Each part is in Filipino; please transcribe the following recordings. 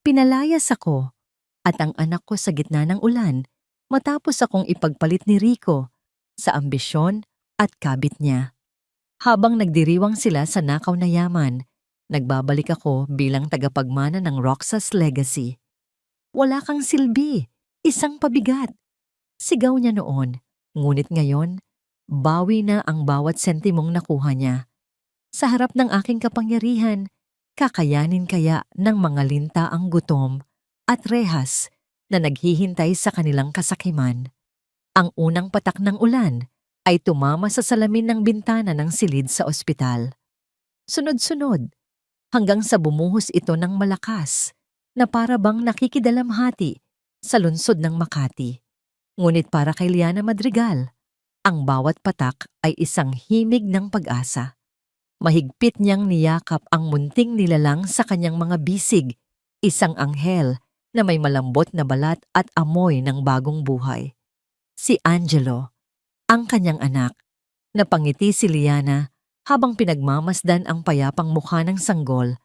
Pinalayas ako at ang anak ko sa gitna ng ulan matapos akong ipagpalit ni Rico sa ambisyon at kabit niya. Habang nagdiriwang sila sa nakaw na yaman, nagbabalik ako bilang tagapagmana ng Roxas Legacy. Wala kang silbi, isang pabigat. Sigaw niya noon, ngunit ngayon, bawi na ang bawat sentimong nakuha niya. Sa harap ng aking kapangyarihan, kakayanin kaya ng mga linta ang gutom at rehas na naghihintay sa kanilang kasakiman. Ang unang patak ng ulan ay tumama sa salamin ng bintana ng silid sa ospital. Sunod-sunod, hanggang sa bumuhos ito ng malakas na para bang nakikidalamhati sa lungsod ng Makati. Ngunit para kay Liana Madrigal, ang bawat patak ay isang himig ng pag-asa. Mahigpit niyang niyakap ang munting nilalang sa kanyang mga bisig, isang anghel na may malambot na balat at amoy ng bagong buhay. Si Angelo, ang kanyang anak, napangiti si Liana habang pinagmamasdan ang payapang mukha ng sanggol.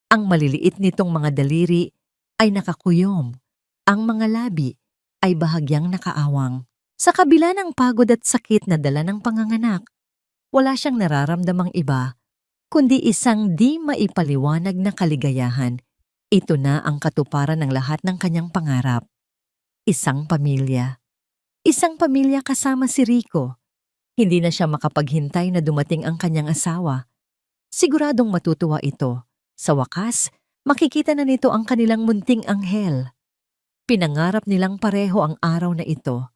Ang maliliit nitong mga daliri ay nakakuyom, ang mga labi ay bahagyang nakaawang. Sa kabila ng pagod at sakit na dala ng panganganak, wala siyang nararamdamang iba, kundi isang di maipaliwanag na kaligayahan. Ito na ang katuparan ng lahat ng kanyang pangarap. Isang pamilya. Isang pamilya kasama si Rico. Hindi na siya makapaghintay na dumating ang kanyang asawa. Siguradong matutuwa ito. Sa wakas, makikita na nito ang kanilang munting anghel. Pinangarap nilang pareho ang araw na ito.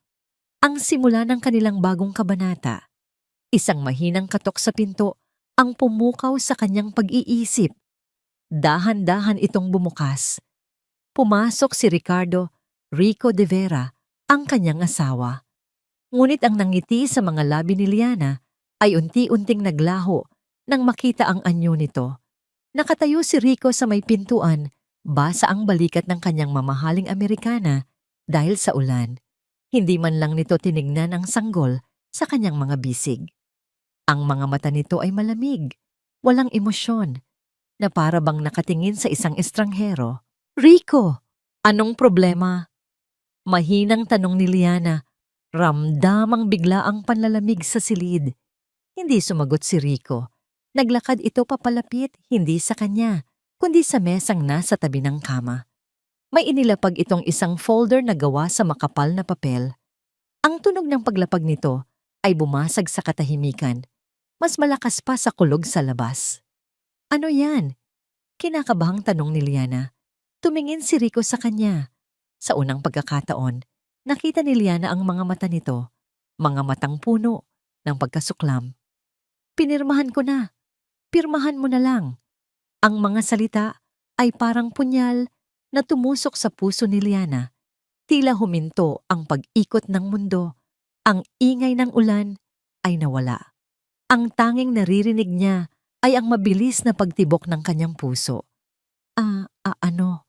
Ang simula ng kanilang bagong kabanata. Isang mahinang katok sa pinto ang pumukaw sa kanyang pag-iisip. Dahan-dahan itong bumukas. Pumasok si Rico de Vera, ang kanyang asawa. Ngunit ang nangiti sa mga labi ni Liana ay unti-unting naglaho nang makita ang anyo nito. Nakatayo si Rico sa may pintuan, basa ang balikat ng kanyang mamahaling Amerikana dahil sa ulan. Hindi man lang nito tinignan ang sanggol sa kanyang mga bisig. Ang mga mata nito ay malamig, walang emosyon, na para bang nakatingin sa isang estranghero. Rico, anong problema? Mahinang tanong ni Liana, ramdamang bigla ang panlalamig sa silid. Hindi sumagot si Rico. Naglakad ito papalapit, hindi sa kanya, kundi sa mesang nasa tabi ng kama. May inilapag itong isang folder na gawa sa makapal na papel. Ang tunog ng paglapag nito ay bumasag sa katahimikan. Mas malakas pa sa kulog sa labas. Ano yan? Kinakabahang tanong ni Liana. Tumingin si Rico sa kanya. Sa unang pagkakataon, nakita ni Liana ang mga mata nito, mga matang puno ng pagkasuklam. Pinirmahan ko na. Pirmahan mo na lang. Ang mga salita ay parang punyal na tumusok sa puso ni Liana. Tila huminto ang pag-ikot ng mundo. Ang ingay ng ulan ay nawala. Ang tanging naririnig niya ay ang mabilis na pagtibok ng kanyang puso. Ano?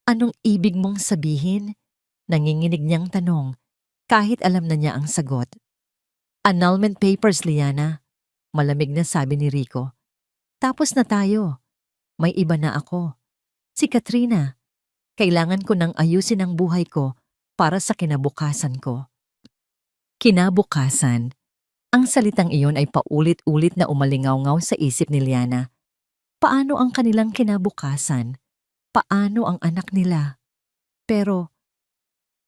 Anong ibig mong sabihin? Nanginginig niyang tanong, kahit alam na niya ang sagot. Annulment papers, Liana. Malamig na sabi ni Rico. Tapos na tayo. May iba na ako. Si Katrina. Kailangan ko nang ayusin ang buhay ko para sa kinabukasan ko. Kinabukasan. Ang salitang iyon ay paulit-ulit na umalingaw-ngaw sa isip ni Liana. Paano ang kanilang kinabukasan? Paano ang anak nila? Pero,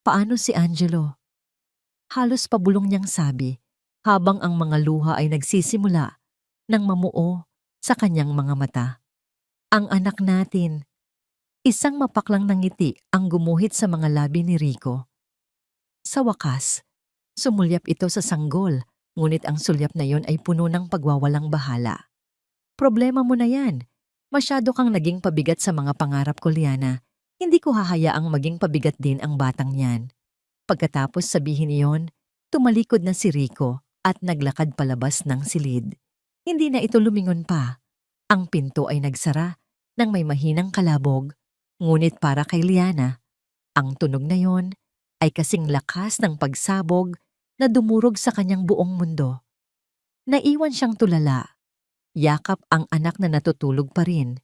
paano si Angelo? Halos pabulong niyang sabi habang ang mga luha ay nagsisimula ng mamuo sa kanyang mga mata. Ang anak natin. Isang mapaklang na ngiti ang gumuhit sa mga labi ni Rico. Sa wakas, sumulyap ito sa sanggol, ngunit ang sulyap na yon ay puno ng pagwawalang bahala. Problema mo na yan. Masyado kang naging pabigat sa mga pangarap ko, Liana. Hindi ko hahayaang maging pabigat din ang batang yan. Pagkatapos sabihin iyon, tumalikod na si Rico at naglakad palabas ng silid. Hindi na ito lumingon pa. Ang pinto ay nagsara nang may mahinang kalabog. Ngunit para kay Liana, ang tunog na yon ay kasing lakas ng pagsabog na dumurog sa kanyang buong mundo. Naiwan siyang tulala. Yakap ang anak na natutulog pa rin.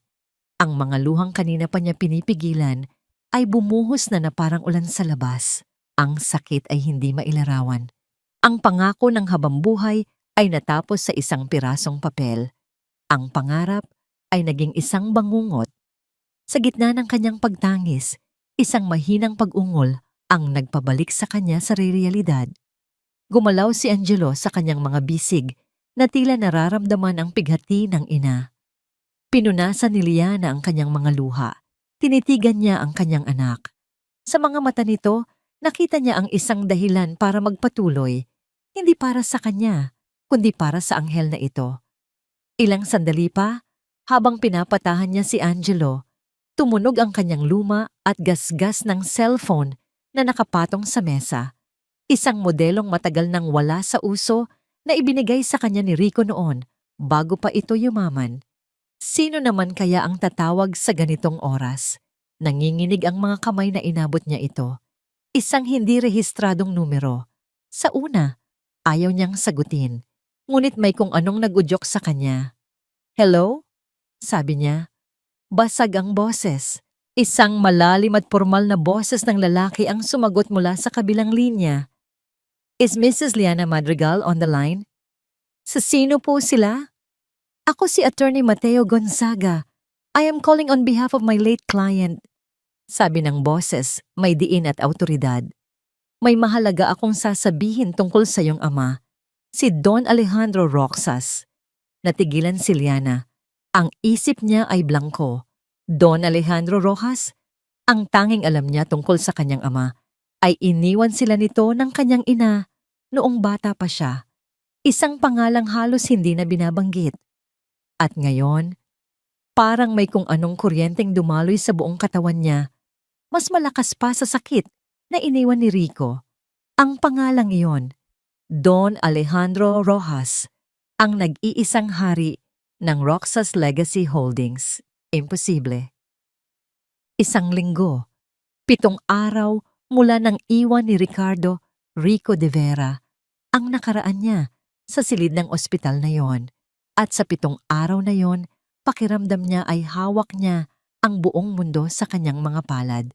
Ang mga luhang kanina pa niya pinipigilan ay bumuhos na parang ulan sa labas. Ang sakit ay hindi mailarawan. Ang pangako ng habambuhay ay natapos sa isang pirasong papel. Ang pangarap ay naging isang bangungot. Sa gitna ng kanyang pagtangis, isang mahinang pag-ungol ang nagpabalik sa kanya sa realidad. Gumalaw si Angelo sa kanyang mga bisig na tila nararamdaman ang pighati ng ina. Pinunasan ni Liana ang kanyang mga luha. Tinitigan niya ang kanyang anak. Sa mga mata nito, nakita niya ang isang dahilan para magpatuloy, hindi para sa kanya, kundi para sa anghel na ito. Ilang sandali pa, habang pinapatahan niya si Angelo, tumunog ang kanyang luma at gasgas ng cellphone na nakapatong sa mesa. Isang modelong matagal nang wala sa uso na ibinigay sa kanya ni Rico noon bago pa ito yumaman. Sino naman kaya ang tatawag sa ganitong oras? Nanginginig ang mga kamay na inabot niya ito. Isang hindi rehistradong numero. Sa una, ayaw niyang sagutin. Ngunit may kung anong nagudyok sa kanya. "Hello?" sabi niya. Basag ang boses. Isang malalim at formal na boses ng lalaki ang sumagot mula sa kabilang linya. "Is Mrs. Liana Madrigal on the line?" "Sa sino po sila?" "Ako si Attorney Mateo Gonzaga. I am calling on behalf of my late client." Sabi ng boses, may diin at awtoridad. "May mahalaga akong sasabihin tungkol sa iyong ama, si Don Alejandro Roxas." Natigilan si Liana. Ang isip niya ay blangko. Don Alejandro Rojas? Ang tanging alam niya tungkol sa kanyang ama ay iniwan sila nito ng kanyang ina noong bata pa siya. Isang pangalang halos hindi na binabanggit. At ngayon, parang may kung anong kuryenteng dumaloy sa buong katawan niya. Mas malakas pa sa sakit na iniwan ni Rico. Ang pangalang iyon, Don Alejandro Rojas, ang nag-iisang hari ng Roxas Legacy Holdings. Imposible. Isang linggo, 7 araw mula nang iwan ni Ricardo Rico de Vera ang nakaraan niya sa silid ng ospital na yon. At sa 7 araw na yon, pakiramdam niya ay hawak niya ang buong mundo sa kanyang mga palad.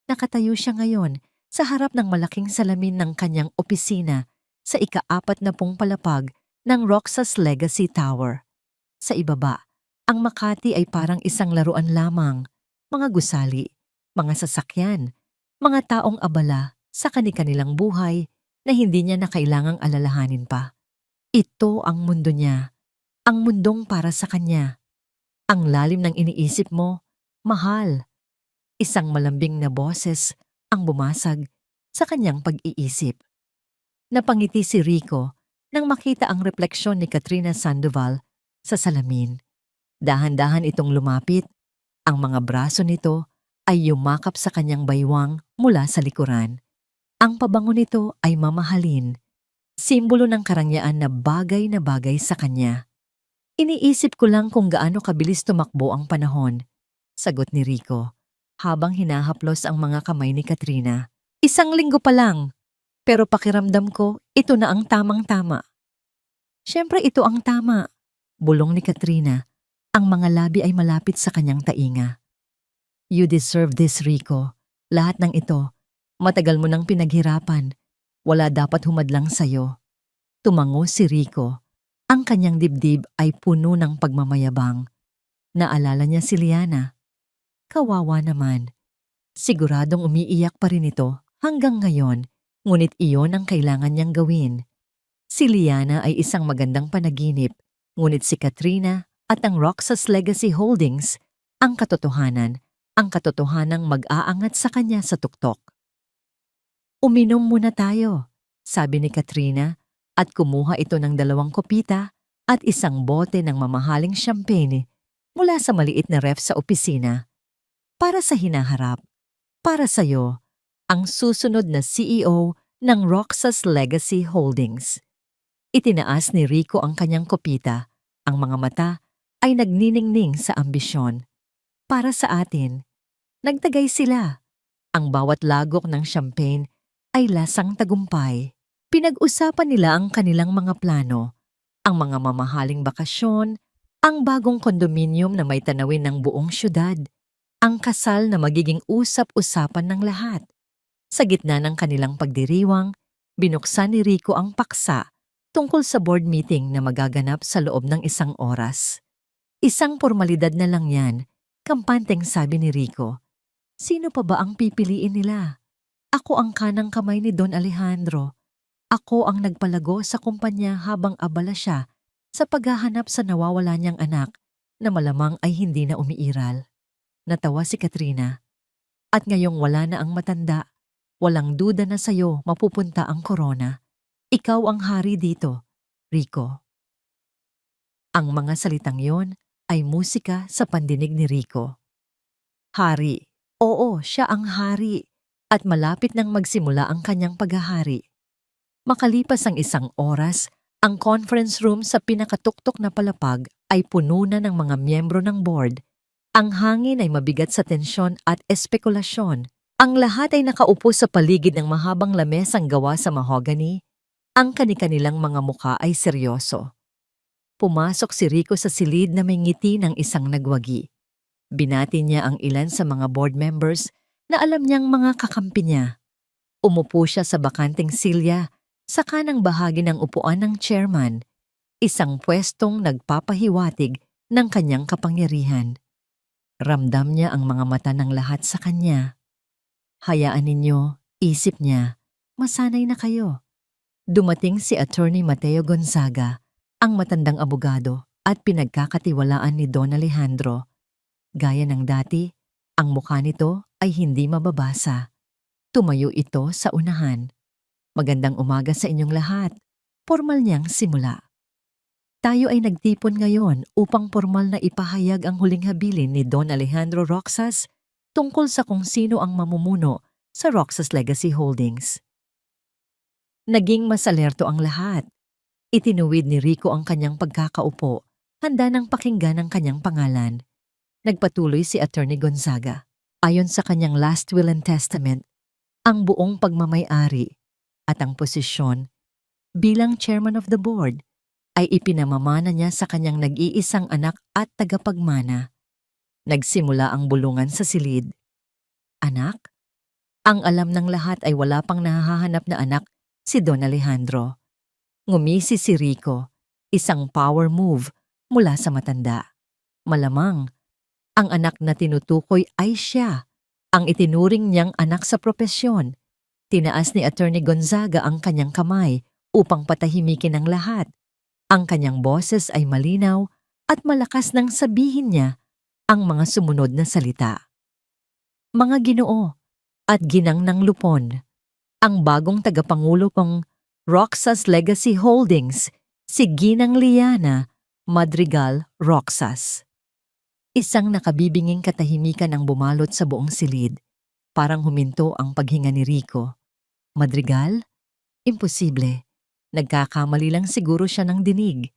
Nakatayo siya ngayon sa harap ng malaking salamin ng kanyang opisina sa ika-40 palapag ng Roxas Legacy Tower. Sa ibaba, ang Makati ay parang isang laruan lamang. Mga gusali, mga sasakyan, mga taong abala sa kani-kanilang buhay na hindi niya na kailangang alalahanin pa. Ito ang mundo niya, ang mundong para sa kanya. Ang lalim ng iniisip mo, mahal. Isang malambing na boses ang bumasag sa kanyang pag-iisip. Napangiti si Rico nang makita ang refleksyon ni Katrina Sandoval sa salamin. Dahan-dahan itong lumapit. Ang mga braso nito ay yumakap sa kanyang baywang mula sa likuran. Ang pabango nito ay mamahalin, simbolo ng karangyaan na bagay sa kanya. "Iniisip ko lang kung gaano kabilis tumakbo ang panahon," sagot ni Rico, habang hinahaplos ang mga kamay ni Katrina. "1 linggo pa lang, pero pakiramdam ko ito na ang tamang-tama." "Siyempre ito ang tama," bulong ni Katrina. Ang mga labi ay malapit sa kanyang tainga. "You deserve this, Rico. Lahat ng ito, matagal mo nang pinaghirapan. Wala dapat humadlang sa'yo." Tumango si Rico. Ang kanyang dibdib ay puno ng pagmamayabang. Naalala niya si Liana. Kawawa naman. Siguradong umiiyak pa rin ito hanggang ngayon, ngunit iyon ang kailangan niyang gawin. Si Liana ay isang magandang panaginip, ngunit si Katrina at ang Roxas Legacy Holdings ang katotohanan, ang katotohanang mag-aangat sa kanya sa tuktok. "Uminom muna tayo," sabi ni Katrina at kumuha ito ng 2 kopita at isang bote ng mamahaling champagne mula sa maliit na ref sa opisina. "Para sa hinaharap, para sa'yo, ang susunod na CEO ng Roxas Legacy Holdings." Itinaas ni Rico ang kanyang kopita. Ang mga mata ay nagniningning sa ambisyon. Para sa atin, nagtagay sila. Ang bawat lagok ng champagne ay lasang tagumpay. Pinag-usapan nila ang kanilang mga plano, ang mga mamahaling bakasyon, Ang bagong kondominium na may tanawin ng buong syudad. Ang kasal na magiging usap-usapan ng lahat. Sa gitna ng kanilang pagdiriwang, binuksan ni Rico ang paksa tungkol sa board meeting na magaganap sa loob ng 1 oras. Isang formalidad na lang yan, kampanteng sabi ni Rico. Sino pa ba ang pipiliin nila? Ako ang kanang kamay ni Don Alejandro. Ako ang nagpalago sa kumpanya habang abala siya sa paghahanap sa nawawala niyang anak na malamang ay hindi na umiiral. Natawa si Katrina. At ngayong wala na ang matanda, walang duda na sa'yo mapupunta ang korona. Ikaw ang hari dito, Rico. Ang mga salitang yon ay musika sa pandinig ni Rico. Hari. Oo, siya ang hari. At malapit nang magsimula ang kanyang paghahari. Makalipas ang 1 oras, ang conference room sa pinakatuktok na palapag ay puno na ng mga miyembro ng board. Ang hangin ay mabigat sa tensyon at espekulasyon. Ang lahat ay nakaupo sa paligid ng mahabang lamesang gawa sa mahogany. Ang kani-kanilang mga muka ay seryoso. Pumasok si Rico sa silid na may ngiti ng isang nagwagi. Binati niya ang ilan sa mga board members na alam niyang mga kakampi niya. Umupo siya sa bakanting silya sa kanang bahagi ng upuan ng chairman, isang pwestong nagpapahiwatig ng kanyang kapangyarihan. Ramdam niya ang mga mata ng lahat sa kanya. Hayaan ninyo, isip niya, masanay na kayo. Dumating si Attorney Mateo Gonzaga, ang matandang abogado at pinagkakatiwalaan ni Don Alejandro. Gaya ng dati, ang mukha nito ay hindi mababasa. Tumayo ito sa unahan. Magandang umaga sa inyong lahat. Formal niyang simula. Tayo ay nagtipon ngayon upang formal na ipahayag ang huling habilin ni Don Alejandro Roxas tungkol sa kung sino ang mamumuno sa Roxas Legacy Holdings. Naging masalerto ang lahat. Itinuwid ni Rico ang kanyang pagkakaupo, handa ng pakinggan ang kanyang pangalan. Nagpatuloy si Attorney Gonzaga. Ayon sa kanyang last will and testament, ang buong pagmamay-ari at ang posisyon bilang chairman of the board ay ipinamamana niya sa kanyang nag-iisang anak at tagapagmana. Nagsimula ang bulungan sa silid. Anak? Ang alam ng lahat ay wala pang nahahanap na anak, si Don Alejandro. Ngumisi si Rico, isang power move mula sa matanda. Malamang, ang anak na tinutukoy ay siya, ang itinuring niyang anak sa propesyon. Tinaas ni Attorney Gonzaga ang kanyang kamay upang patahimikin ang lahat. Ang kanyang boses ay malinaw at malakas nang sabihin niya ang mga sumunod na salita. Mga Ginoo at ginang ng lupon, ang bagong tagapangulo kong Roxas Legacy Holdings, si Ginang Liana Madrigal Roxas. Isang nakabibinging katahimikan ang bumalot sa buong silid. Parang huminto ang paghinga ni Rico. Madrigal? Imposible. Nagkakamali lang siguro siya ng dinig.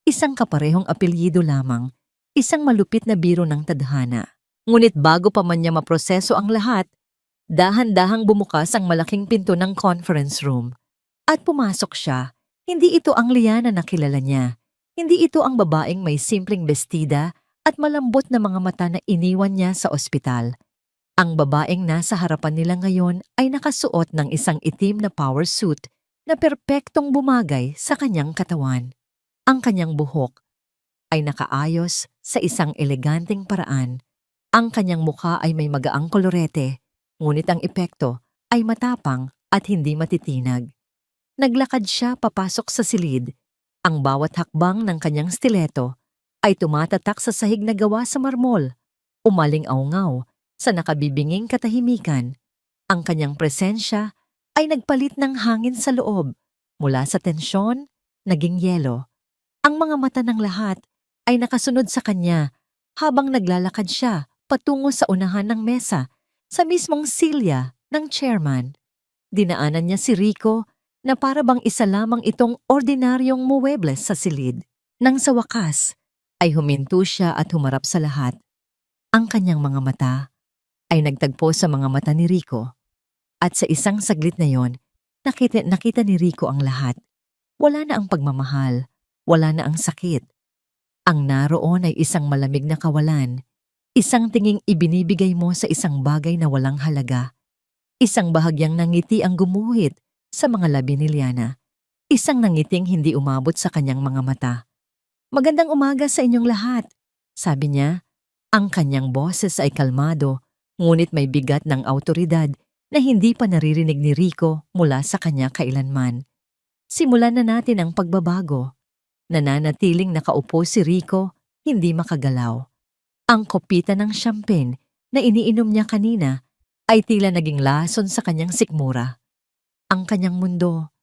Isang kaparehong apelyido lamang, isang malupit na biro ng tadhana. Ngunit bago pa man niya maproseso ang lahat, dahan-dahang bumukas ang malaking pinto ng conference room. At pumasok siya. Hindi ito ang Liana na kilala niya. Hindi ito ang babaeng may simpleng bestida at malambot na mga mata na iniwan niya sa ospital. Ang babaeng nasa harapan nila ngayon ay nakasuot ng isang itim na power suit na perpektong bumagay sa kanyang katawan. Ang kanyang buhok ay nakaayos sa isang eleganteng paraan. Ang kanyang mukha ay may magaang kolorete, ngunit ang epekto ay matapang at hindi matitinag. Naglakad siya papasok sa silid. Ang bawat hakbang ng kanyang stiletto ay tumatatak sa sahig na gawa sa marmol, umaling-aungaw sa nakabibinging katahimikan. Ang kanyang presensya ay nagpalit ng hangin sa loob, mula sa tensyon, naging yelo. Ang mga mata ng lahat ay nakasunod sa kanya habang naglalakad siya patungo sa unahan ng mesa, sa mismong silya ng chairman. Dinaanan niya si Rico na para bang isa lamang itong ordinaryong muwebles sa silid. Nang sa wakas, ay huminto siya at humarap sa lahat. Ang kanyang mga mata ay nagtagpo sa mga mata ni Rico. At sa isang saglit na yon, nakita ni Rico ang lahat. Wala na ang pagmamahal, wala na ang sakit. Ang naroon ay isang malamig na kawalan, isang tinging ibinibigay mo sa isang bagay na walang halaga, isang bahagyang nangiti ang gumuhit sa mga labi ni Liana, isang nangiting hindi umabot sa kanyang mga mata. "Magandang umaga sa inyong lahat," sabi niya. Ang kanyang boses ay kalmado, ngunit may bigat ng awtoridad na hindi pa naririnig ni Rico mula sa kanya kailanman. Simulan na natin ang pagbabago. Nananatiling nakaupo si Rico, hindi makagalaw. Ang kopita ng champagne na iniinom niya kanina ay tila naging lason sa kanyang sikmura. Ang kanyang mundo,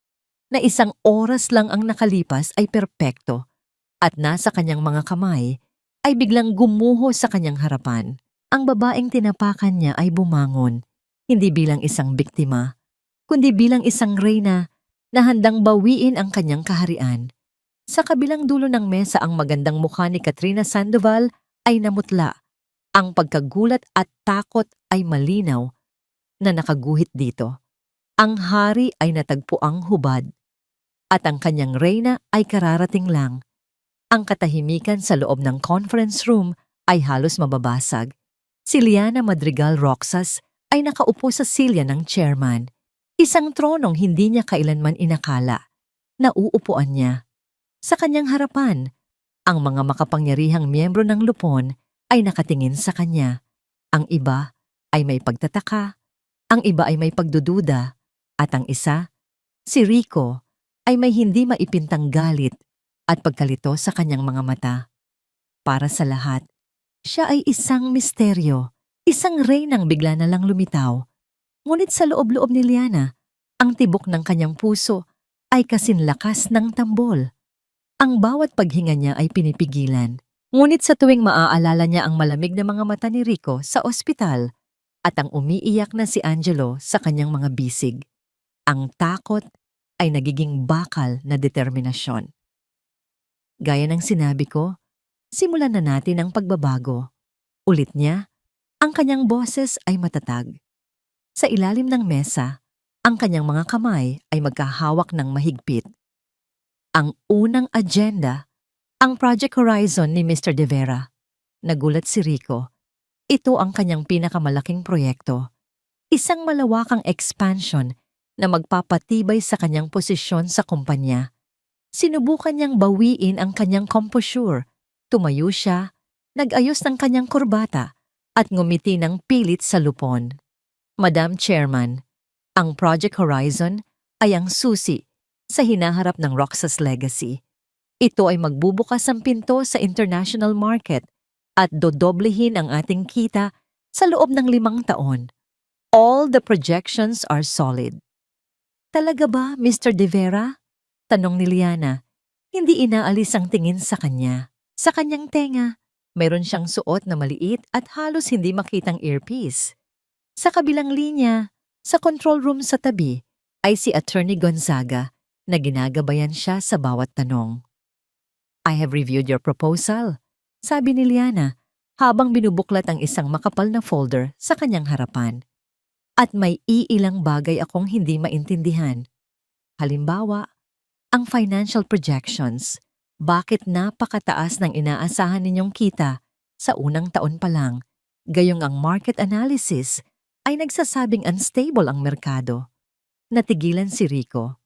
na isang oras lang ang nakalipas ay perpekto, at nasa kanyang mga kamay, ay biglang gumuho sa kanyang harapan. Ang babaeng tinapakan niya ay bumangon, hindi bilang isang biktima, kundi bilang isang reyna na handang bawiin ang kanyang kaharian. Sa kabilang dulo ng mesa ang magandang mukha ni Katrina Sandoval ay namutla. Ang pagkagulat at takot ay malinaw na nakaguhit dito. Ang hari ay natagpuang hubad, at ang kanyang reyna ay kararating lang. Ang katahimikan sa loob ng conference room ay halos mababasag. Si Liana Madrigal Roxas ay nakaupo sa silya ng chairman, isang tronong hindi niya kailanman inakala. Nauupuan niya. Sa kanyang harapan, ang mga makapangyarihang miyembro ng lupon ay nakatingin sa kanya. Ang iba ay may pagtataka, ang iba ay may pagdududa, at ang isa, si Rico, ay may hindi maipintang galit at pagkalito sa kanyang mga mata. Para sa lahat, siya ay isang misteryo, isang reynang bigla na lang lumitaw. Ngunit sa loob-loob ni Liana, ang tibok ng kanyang puso ay kasinlakas ng tambol. Ang bawat paghinga niya ay pinipigilan. Ngunit sa tuwing maaalala niya ang malamig na mga mata ni Rico sa ospital at ang umiiyak na si Angelo sa kanyang mga bisig, ang takot ay nagiging bakal na determinasyon. Gaya ng sinabi ko, simulan na natin ang pagbabago. Ulit niya, ang kanyang boses ay matatag. Sa ilalim ng mesa, ang kanyang mga kamay ay magkahawak ng mahigpit. Ang unang agenda, ang Project Horizon ni Mr. De Vera. Nagulat si Rico. Ito ang kanyang pinakamalaking proyekto. Isang malawakang expansion na magpapatibay sa kanyang posisyon sa kumpanya. Sinubukan niyang bawiin ang kanyang composure. Tumayo siya, nag-ayos ng kanyang kurbata, at ngumiti ng pilit sa lupon. Madam Chairman, ang Project Horizon ay ang susi sa hinaharap ng Roxas Legacy. Ito ay magbubukas ang pinto sa international market at dodoblehin ang ating kita sa loob ng 5 taon. All the projections are solid. Talaga ba, Mr. De Vera? Tanong ni Liana. Hindi inaalis ang tingin sa kanya. Sa kanyang tenga, mayroon siyang suot na maliit at halos hindi makitang earpiece. Sa kabilang linya, sa control room sa tabi, ay si Attorney Gonzaga na ginagabayan siya sa bawat tanong. "I have reviewed your proposal," sabi ni Liana habang binubuklat ang isang makapal na folder sa kanyang harapan. "At may iilang bagay akong hindi maintindihan. Halimbawa, ang financial projections. Bakit napakataas ng inaasahan ninyong kita sa unang taon pa lang, gayong ang market analysis ay nagsasabing unstable ang merkado?" Natigilan si Rico.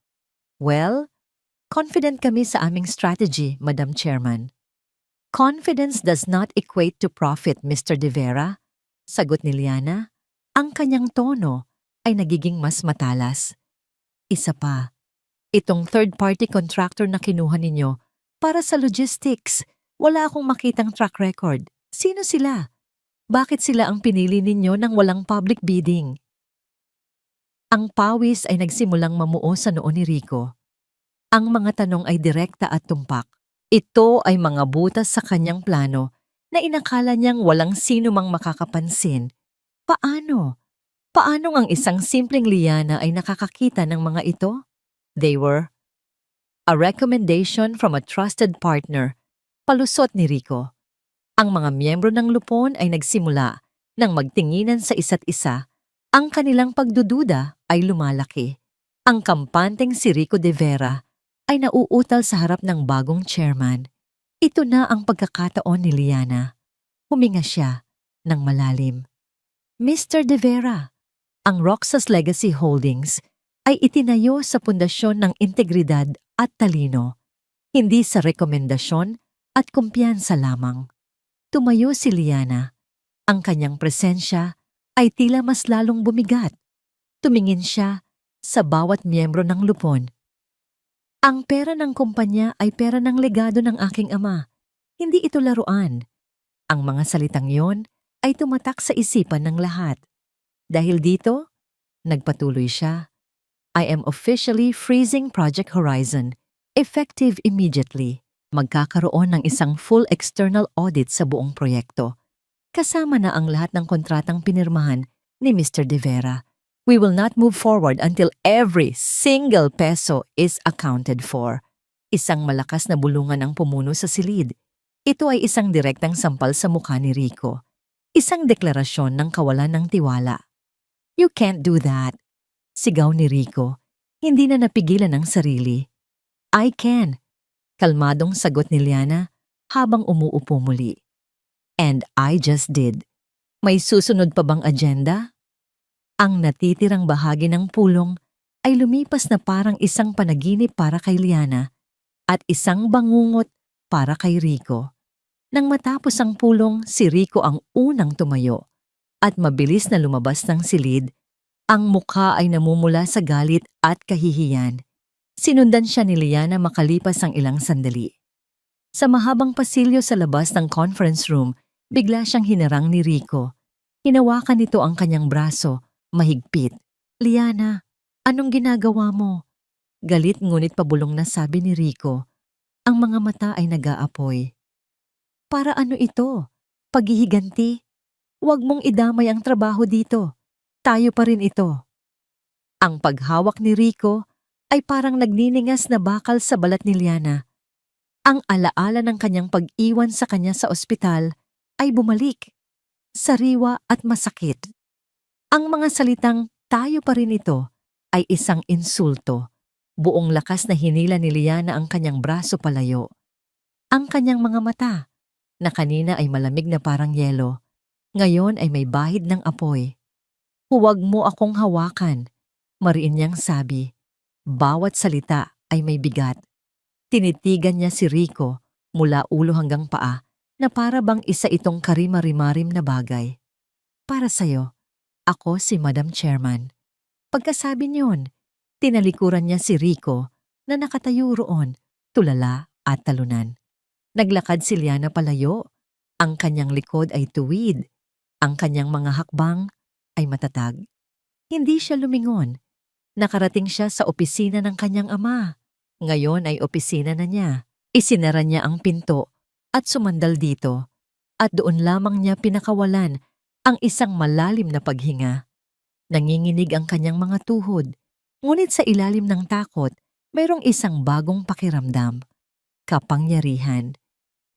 "Well, confident kami sa aming strategy, Madam Chairman." "Confidence does not equate to profit, Mr. De Vera," sagot ni Liana. Ang kanyang tono ay nagiging mas matalas. "Isa pa, itong third-party contractor na kinuha ninyo para sa logistics, wala akong makitang track record. Sino sila? Bakit sila ang pinili ninyo nang walang public bidding?" Ang pawis ay nagsimulang mamuo sa noo ni Rico. Ang mga tanong ay direkta at tumpak. Ito ay mga butas sa kanyang plano na inakala niyang walang sino mang makakapansin. Paano? Paanong ang isang simpleng Liana ay nakakakita ng mga ito? They were a recommendation from a trusted partner. Palusot ni Rico. Ang mga miyembro ng lupon ay nagsimula nang magtinginan sa isa't isa. Ang kanilang pagdududa ay lumalaki. Ang kampanteng si Rico De Vera ay nauutal sa harap ng bagong chairman. Ito na ang pagkakataon ni Liana. Huminga siya ng malalim. Mr. De Vera, ang Roxas Legacy Holdings ay itinayo sa pundasyon ng integridad at talino, hindi sa rekomendasyon at kumpiyansa lamang. Tumayo si Liana. Ang kanyang presensya ay tila mas lalong bumigat. Tumingin siya sa bawat miyembro ng lupon. Ang pera ng kumpanya ay pera ng legado ng aking ama. Hindi ito laruan. Ang mga salitang yon ay tumatak sa isipan ng lahat. Dahil dito, nagpatuloy siya, I am officially freezing Project Horizon, effective immediately. Magkakaroon ng isang full external audit sa buong proyekto. Kasama na ang lahat ng kontratang pinirmahan ni Mr. De Vera. We will not move forward until every single peso is accounted for. Isang malakas na bulungan ang pumuno sa silid. Ito ay isang direktang sampal sa mukha ni Rico. Isang deklarasyon ng kawalan ng tiwala. You can't do that. Sigaw ni Rico. Hindi na napigilan ang sarili. I can. Kalmadong sagot ni Liana habang umuupo muli. And I just did. May susunod pa bang agenda? Ang natitirang bahagi ng pulong ay lumipas na parang isang panaginip para kay Liana at isang bangungot para kay Rico. Nang matapos ang pulong, si Rico ang unang tumayo at mabilis na lumabas ng silid. Ang mukha ay namumula sa galit at kahihiyan. Sinundan siya ni Liana makalipas ang ilang sandali. Sa mahabang pasilyo sa labas ng conference room, bigla siyang hinarang ni Rico. Hinawakan nito ang kanyang braso, mahigpit. Liana, anong ginagawa mo? Galit ngunit pabulong na sabi ni Rico. Ang mga mata ay nag-aapoy. Para ano ito? Paghihiganti? Huwag mong idamay ang trabaho dito. Tayo pa rin ito. Ang paghawak ni Rico ay parang nagniningas na bakal sa balat ni Liana. Ang alaala ng kanyang pag-iwan sa kanya sa ospital ay bumalik, sariwa at masakit. Ang mga salitang tayo pa rin ito ay isang insulto. Buong lakas na hinila ni Liana ang kanyang braso palayo. Ang kanyang mga mata, na kanina ay malamig na parang yelo, ngayon ay may bahid ng apoy. Huwag mo akong hawakan, mariin niyang sabi. Bawat salita ay may bigat. Tinitigan niya si Rico mula ulo hanggang paa na para bang isa itong karimarimarim na bagay. Para sa'yo, ako si Madam Chairman. Pagkasabi niyon, tinalikuran niya si Rico na nakatayo roon, tulala at talunan. Naglakad si Liana palayo. Ang kanyang likod ay tuwid. Ang kanyang mga hakbang ay matatag. Hindi siya lumingon. Nakarating siya sa opisina ng kanyang ama. Ngayon ay opisina na niya. Isinara niya ang pinto at sumandal dito. At doon lamang niya pinakawalan ang isang malalim na paghinga. Nanginginig ang kanyang mga tuhod. Ngunit sa ilalim ng takot, mayroong isang bagong pakiramdam. Kapangyarihan.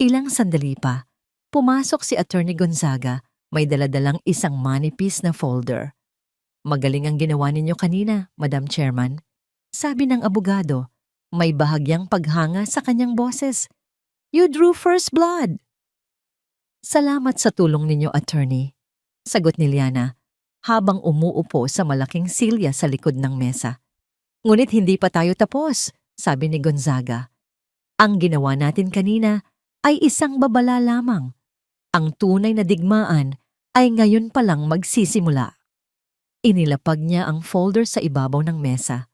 Ilang sandali pa, pumasok si Attorney Gonzaga, may daladalang isang manipis na folder. Magaling ang ginawa ninyo kanina, Madam Chairman. Sabi ng abogado, may bahagyang paghanga sa kanyang boses. You drew first blood. Salamat sa tulong ninyo, attorney. Sagot ni Liana, habang umuupo sa malaking silya sa likod ng mesa. Ngunit hindi pa tayo tapos, sabi ni Gonzaga. Ang ginawa natin kanina ay isang babala lamang. Ang tunay na digmaan ay ngayon pa lang magsisimula. Inilapag niya ang folder sa ibabaw ng mesa.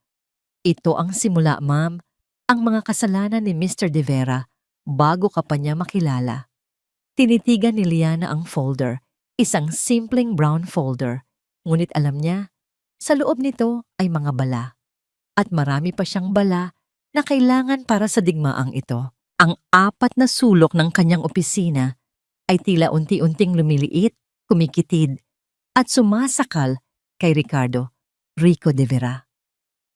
Ito ang simula, ma'am, ang mga kasalanan ni Mr. De Vera bago ka pa niya makilala. Tinitigan ni Liana ang folder, isang simpleng brown folder. Ngunit alam niya, sa loob nito ay mga bala. At marami pa siyang bala na kailangan para sa digmaang ito. Ang 4 na sulok ng kanyang opisina ay tila unti-unting lumiliit, kumikitid, at sumasakal kay Rico De Vera.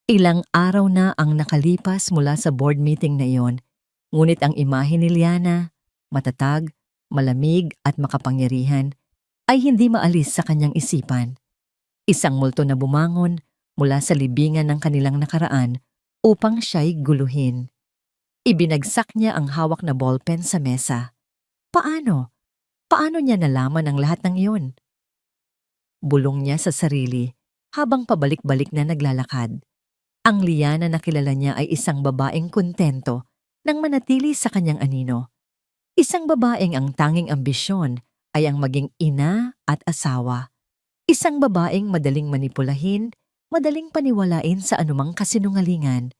Ilang araw na ang nakalipas mula sa board meeting na iyon, ngunit ang imahe ni Liana, matatag, malamig at makapangyarihan, ay hindi maalis sa kanyang isipan. Isang multo na bumangon mula sa libingan ng kanilang nakaraan upang siya'y guluhin. Ibinagsak niya ang hawak na ballpen sa mesa. Paano? Paano niya nalaman ang lahat ng iyon? Bulong niya sa sarili habang pabalik-balik na naglalakad. Ang Liana na kilala niya ay isang babaeng kontento nang manatili sa kanyang anino. Isang babaeng ang tanging ambisyon ay ang maging ina at asawa. Isang babaeng madaling manipulahin, madaling paniwalain sa anumang kasinungalingan.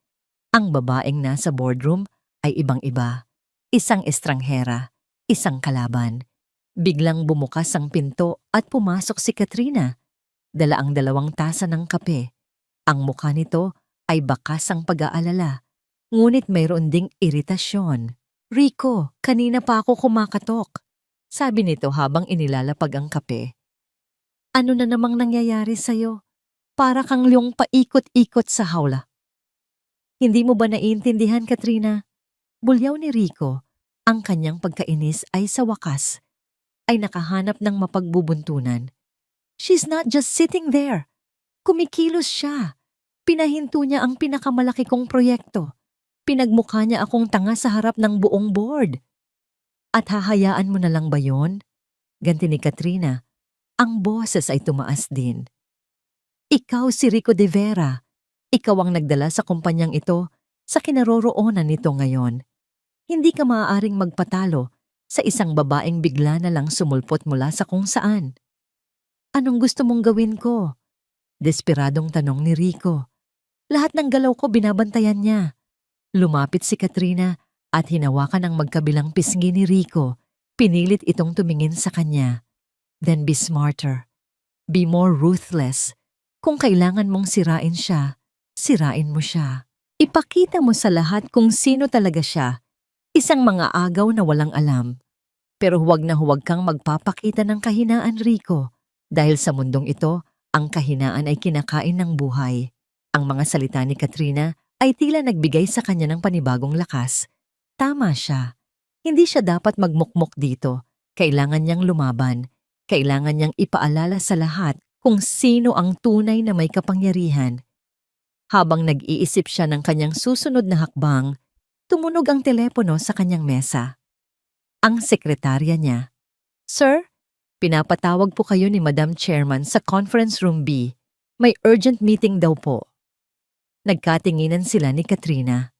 Ang babaeng nasa boardroom ay ibang-iba. Isang estranghera, isang kalaban. Biglang bumukas ang pinto at pumasok si Katrina. Dala ang 2 tasa ng kape. Ang mukha nito ay bakas ang pag-aalala. Ngunit mayroon ding iritasyon. Rico, kanina pa ako kumakatok. Sabi nito habang inilalapag ang kape. Ano na namang nangyayari sa'yo? Para kang liyong paikot-ikot sa hawla. Hindi mo ba naiintindihan, Katrina? Bulyaw ni Rico, ang kanyang pagkainis ay sa wakas ay nakahanap ng mapagbubuntunan. She's not just sitting there. Kumikilos siya. Pinahinto niya ang pinakamalaki kong proyekto. Pinagmukha niya akong tanga sa harap ng buong board. At hahayaan mo na lang ba yon? Ganti ni Katrina. Ang boses ay tumaas din. Ikaw si Rico de Vera. Ikaw ang nagdala sa kumpanyang ito sa kinaroroonan nito ngayon. Hindi ka maaaring magpatalo sa isang babaeng bigla na lang sumulpot mula sa kung saan. Anong gusto mong gawin ko? Desperadong tanong ni Rico. Lahat ng galaw ko binabantayan niya. Lumapit si Katrina at hinawakan ang magkabilang pisngi ni Rico. Pinilit itong tumingin sa kanya. Then be smarter. Be more ruthless. Kung kailangan mong sirain siya, sirain mo siya. Ipakita mo sa lahat kung sino talaga siya. Isang mga agaw na walang alam. Pero huwag na huwag kang magpapakita ng kahinaan, Rico. Dahil sa mundong ito, ang kahinaan ay kinakain ng buhay. Ang mga salita ni Katrina ay tila nagbigay sa kanya ng panibagong lakas. Tama siya. Hindi siya dapat magmukmok dito. Kailangan niyang lumaban. Kailangan niyang ipaalala sa lahat kung sino ang tunay na may kapangyarihan. Habang nag-iisip siya ng kanyang susunod na hakbang, tumunog ang telepono sa kanyang mesa. Ang sekretarya niya. Sir, pinapatawag po kayo ni Madam Chairman sa Conference Room B. May urgent meeting daw po. Nagkatinginan sila ni Katrina.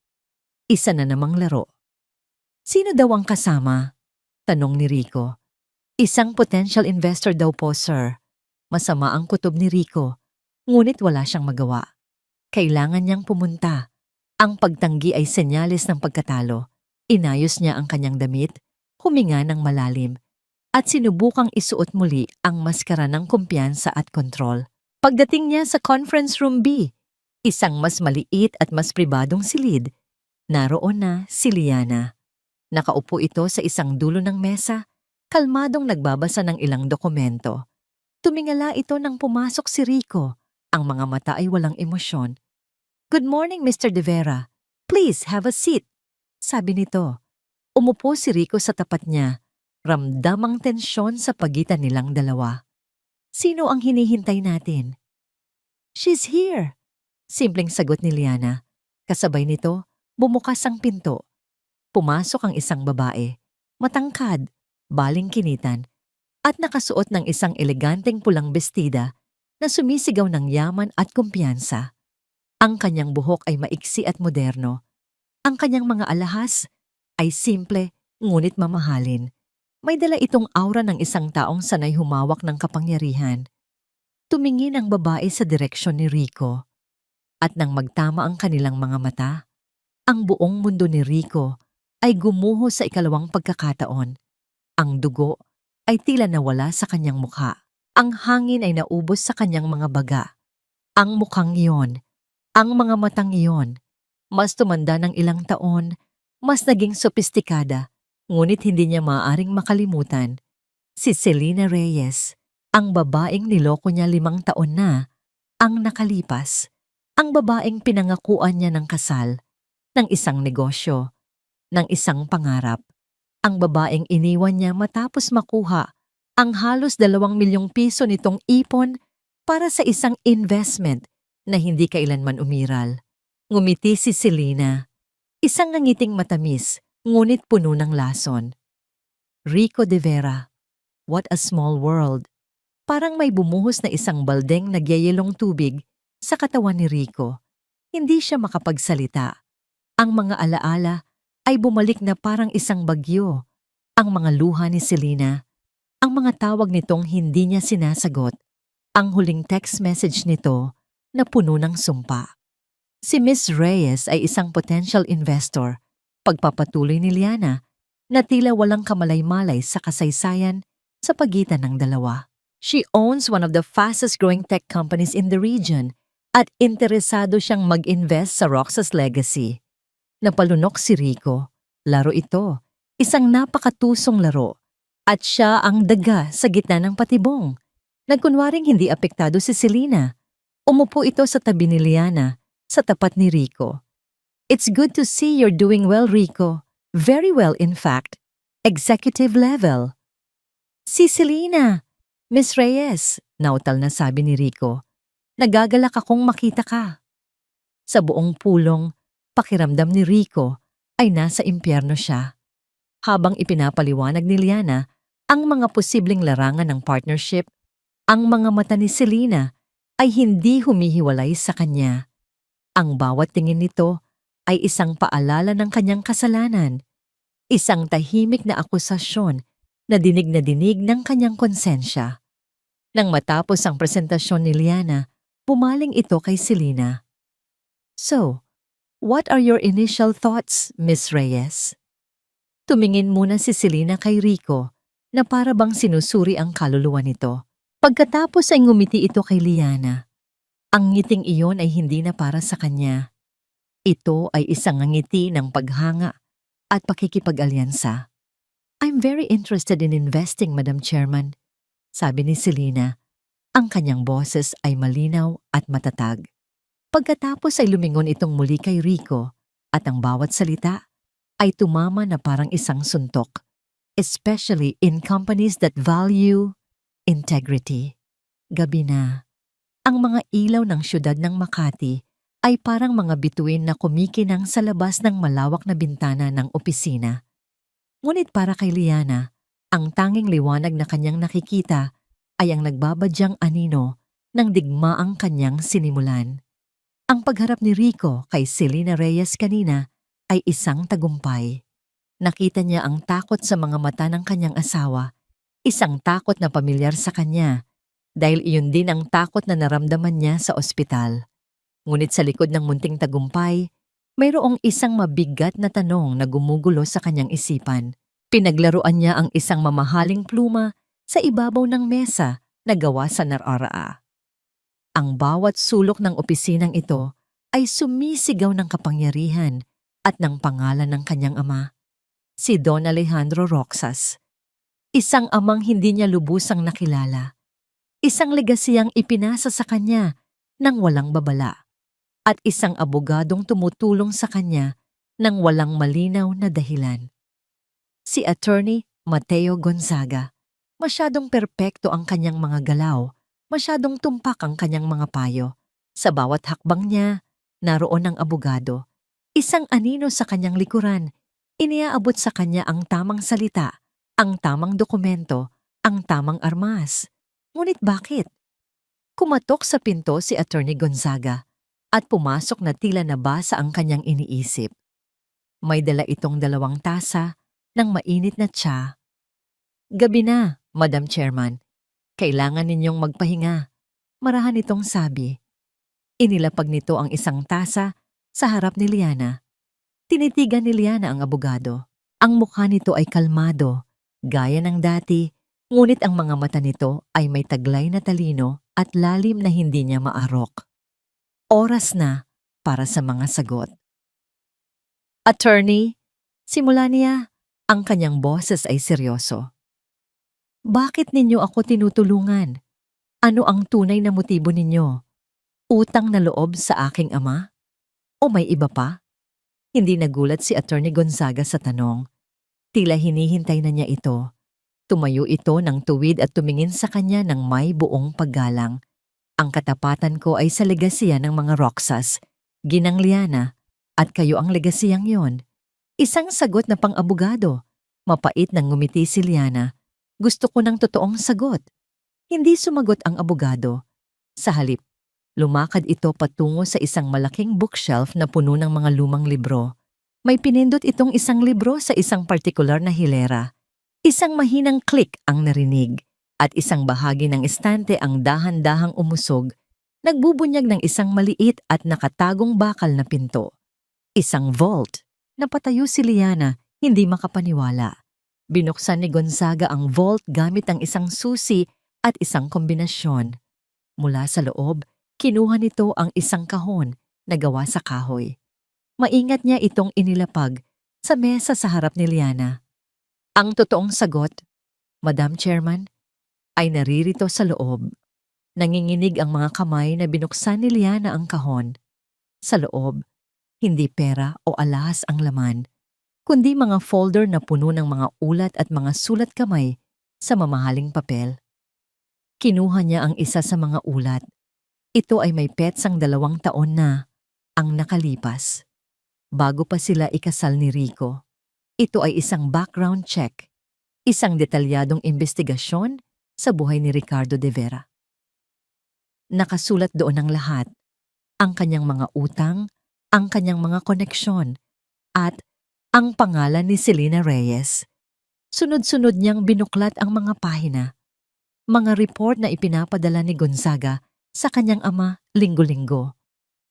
Isa na namang laro. Sino daw ang kasama? Tanong ni Rico. Isang potential investor daw po, sir. Masama ang kutob ni Rico, ngunit wala siyang magawa. Kailangan niyang pumunta. Ang pagtanggi ay senyales ng pagkatalo. Inayos niya ang kanyang damit, huminga ng malalim, at sinubukang isuot muli ang maskara ng kumpiyansa at kontrol. Pagdating niya sa Conference Room B, isang mas maliit at mas pribadong silid, naroon na si Liana. Nakaupo ito sa isang dulo ng mesa, kalmadong nagbabasa ng ilang dokumento. Tumingala ito nang pumasok si Rico. Ang mga mata ay walang emosyon. Good morning, Mr. De Vera. Please have a seat. Sabi nito. Umupo si Rico sa tapat niya. Ramdam ang tensyon sa pagitan nilang dalawa. Sino ang hinihintay natin? She's here. Simpleng sagot ni Liana. Kasabay nito, bumukas ang pinto. Pumasok ang isang babae. Matangkad, balingkinitan, at nakasuot ng isang eleganteng pulang bestida na sumisigaw ng yaman at kumpiyansa. Ang kanyang buhok ay maiksi at moderno. Ang kanyang mga alahas ay simple ngunit mamahalin. May dala itong aura ng isang taong sanay humawak ng kapangyarihan. Tumingin ang babae sa direksyon ni Rico. At nang magtama ang kanilang mga mata, ang buong mundo ni Rico ay gumuho sa ikalawang pagkakataon. Ang dugo ay tila nawala sa kanyang mukha. Ang hangin ay naubos sa kanyang mga baga. Ang mukhang iyon, ang mga matang iyon, mas tumanda ng ilang taon, mas naging sopistikada, ngunit hindi niya maaaring makalimutan. Si Selena Reyes, ang babaeng niloko niya 5 taon na, ang nakalipas. Ang babaeng pinangakuan niya ng kasal, ng isang negosyo, ng isang pangarap. Ang babaeng iniwan niya matapos makuha ang halos 2 milyong piso nitong ipon para sa isang investment na hindi kailanman umiral. Ngumiti si Selena. Isang ngangiting matamis, ngunit puno ng lason. Rico de Vera, what a small world. Parang may bumuhos na isang baldeng nagyayelong tubig sa katawan ni Rico. Hindi siya makapagsalita. Ang mga alaala ay bumalik na parang isang bagyo. Ang mga luha ni Selena, ang mga tawag nitong hindi niya sinasagot, ang huling text message nito na puno ng sumpa. Si Miss Reyes ay isang potential investor. Pagpapatuloy ni Liana na tila walang kamalay-malay sa kasaysayan sa pagitan ng dalawa. She owns one of the fastest-growing tech companies in the region at interesado siyang mag-invest sa Roxas legacy. Napalunok si Rico. Laro ito, isang napakatusong laro. At siya ang daga sa gitna ng patibong. Nagkunwaring hindi apektado si Selena. Umupo ito sa tabi ni Liana, sa tapat ni Rico. It's good to see you're doing well, Rico. Very well, in fact. Executive level. Si Selena, Miss Reyes, nautal na sabi ni Rico. Nagagalak akong makita ka. Sa buong pulong, pakiramdam ni Rico ay nasa impyerno siya. Habang ipinapaliwanag ni Liana ang mga posibleng larangan ng partnership, ang mga mata ni Selena ay hindi humihiwalay sa kanya. Ang bawat tingin nito ay isang paalala ng kanyang kasalanan, isang tahimik na akusasyon na dinig ng kanyang konsensya. Nang matapos ang presentasyon ni Liana, bumaling ito kay Selena. So, what are your initial thoughts, Miss Reyes? Tumingin muna si Selena kay Rico na para bang sinusuri ang kaluluwa nito. Pagkatapos ay ngumiti ito kay Liana. Ang ngiting iyon ay hindi na para sa kanya. Ito ay isang ngiti ng paghanga at pakikipag-alyansa. I'm very interested in investing, Madam Chairman, sabi ni Selena. Ang kanyang boses ay malinaw at matatag. Pagkatapos ay lumingon itong muli kay Rico at ang bawat salita ay tumama na parang isang suntok, especially in companies that value integrity. Gabi na. Ang mga ilaw ng syudad ng Makati ay parang mga bituin na kumikinang sa labas ng malawak na bintana ng opisina. Ngunit para kay Liana, ang tanging liwanag na kanyang nakikita ay ang nagbabadyang anino ng digmaang kanyang sinimulan. Ang pagharap ni Rico kay Selena Reyes kanina ay isang tagumpay. Nakita niya ang takot sa mga mata ng kanyang asawa, isang takot na pamilyar sa kanya, dahil iyon din ang takot na naramdaman niya sa ospital. Ngunit sa likod ng munting tagumpay, mayroong isang mabigat na tanong na gumugulo sa kanyang isipan. Pinaglaruan niya ang isang mamahaling pluma sa ibabaw ng mesa na gawa sa nararaa. Ang bawat sulok ng opisinang ito ay sumisigaw ng kapangyarihan at ng pangalan ng kanyang ama, si Don Alejandro Roxas. Isang amang hindi niya lubusang nakilala. Isang legasiyang ipinasa sa kanya nang walang babala. At isang abogadong tumutulong sa kanya nang walang malinaw na dahilan. Si Attorney Mateo Gonzaga. Masyadong perpekto ang kanyang mga galaw, masyadong tumpak ang kanyang mga payo. Sa bawat hakbang niya, naroon ang abogado. Isang anino sa kanyang likuran, iniaabot sa kanya ang tamang salita, ang tamang dokumento, ang tamang armas. Ngunit bakit? Kumatok sa pinto si Attorney Gonzaga at pumasok na tila nabasa ang kanyang iniisip. May dala itong 2 tasa ng mainit na tsa. Gabi na, Madam Chairman. Kailangan ninyong magpahinga. Marahan itong sabi. Inilapag nito ang isang tasa sa harap ni Liana. Tinitigan ni Liana ang abogado. Ang mukha nito ay kalmado, gaya ng dati, ngunit ang mga mata nito ay may taglay na talino at lalim na hindi niya maarok. Oras na para sa mga sagot. Attorney, simula niya, ang kanyang boses ay seryoso. Bakit ninyo ako tinutulungan? Ano ang tunay na motibo ninyo? Utang na loob sa aking ama? O may iba pa? Hindi nagulat si Attorney Gonzaga sa tanong. Tila hinihintay na niya ito. Tumayo ito ng tuwid at tumingin sa kanya ng may buong paggalang. Ang katapatan ko ay sa legasya ng mga Roxas, Ginang Liana, At kayo ang legasiyang yon. Isang sagot na pang-abogado. Mapait nang ngumiti si Liana. Gusto ko ng totoong sagot. Hindi sumagot ang abogado. Sa halip, lumakad ito patungo sa isang malaking bookshelf na puno ng mga lumang libro. May pinindot itong isang libro sa isang partikular na hilera. Isang mahinang click ang narinig at isang bahagi ng estante ang dahan-dahang umusog, nagbubunyag ng isang maliit at nakatagong bakal na pinto. Isang vault. Napatayo si Liana, hindi makapaniwala. Binuksan ni Gonzaga ang vault gamit ang isang susi at isang kombinasyon. Mula sa loob, kinuha nito ang isang kahon na gawa sa kahoy. Maingat niya itong inilapag sa mesa sa harap ni Liana. Ang totoong sagot, Madam Chairman, ay naririto sa loob. Nanginginig ang mga kamay na binuksan ni Liana ang kahon. Sa loob, hindi pera o alahas ang laman, kundi mga folder na puno ng mga ulat at mga sulat kamay sa mamahaling papel. Kinuha niya ang isa sa mga ulat. Ito ay may petsang 2 taon na ang nakalipas. Bago pa sila ikasal ni Rico. Ito ay isang background check, isang detalyadong investigasyon sa buhay ni Ricardo de Vera. Nakasulat doon ang lahat, ang kanyang mga utang, ang kanyang mga koneksyon, at ang pangalan ni Selena Reyes. Sunod-sunod niyang binuklat ang mga pahina, mga report na ipinapadala ni Gonzaga sa kanyang ama linggo-linggo.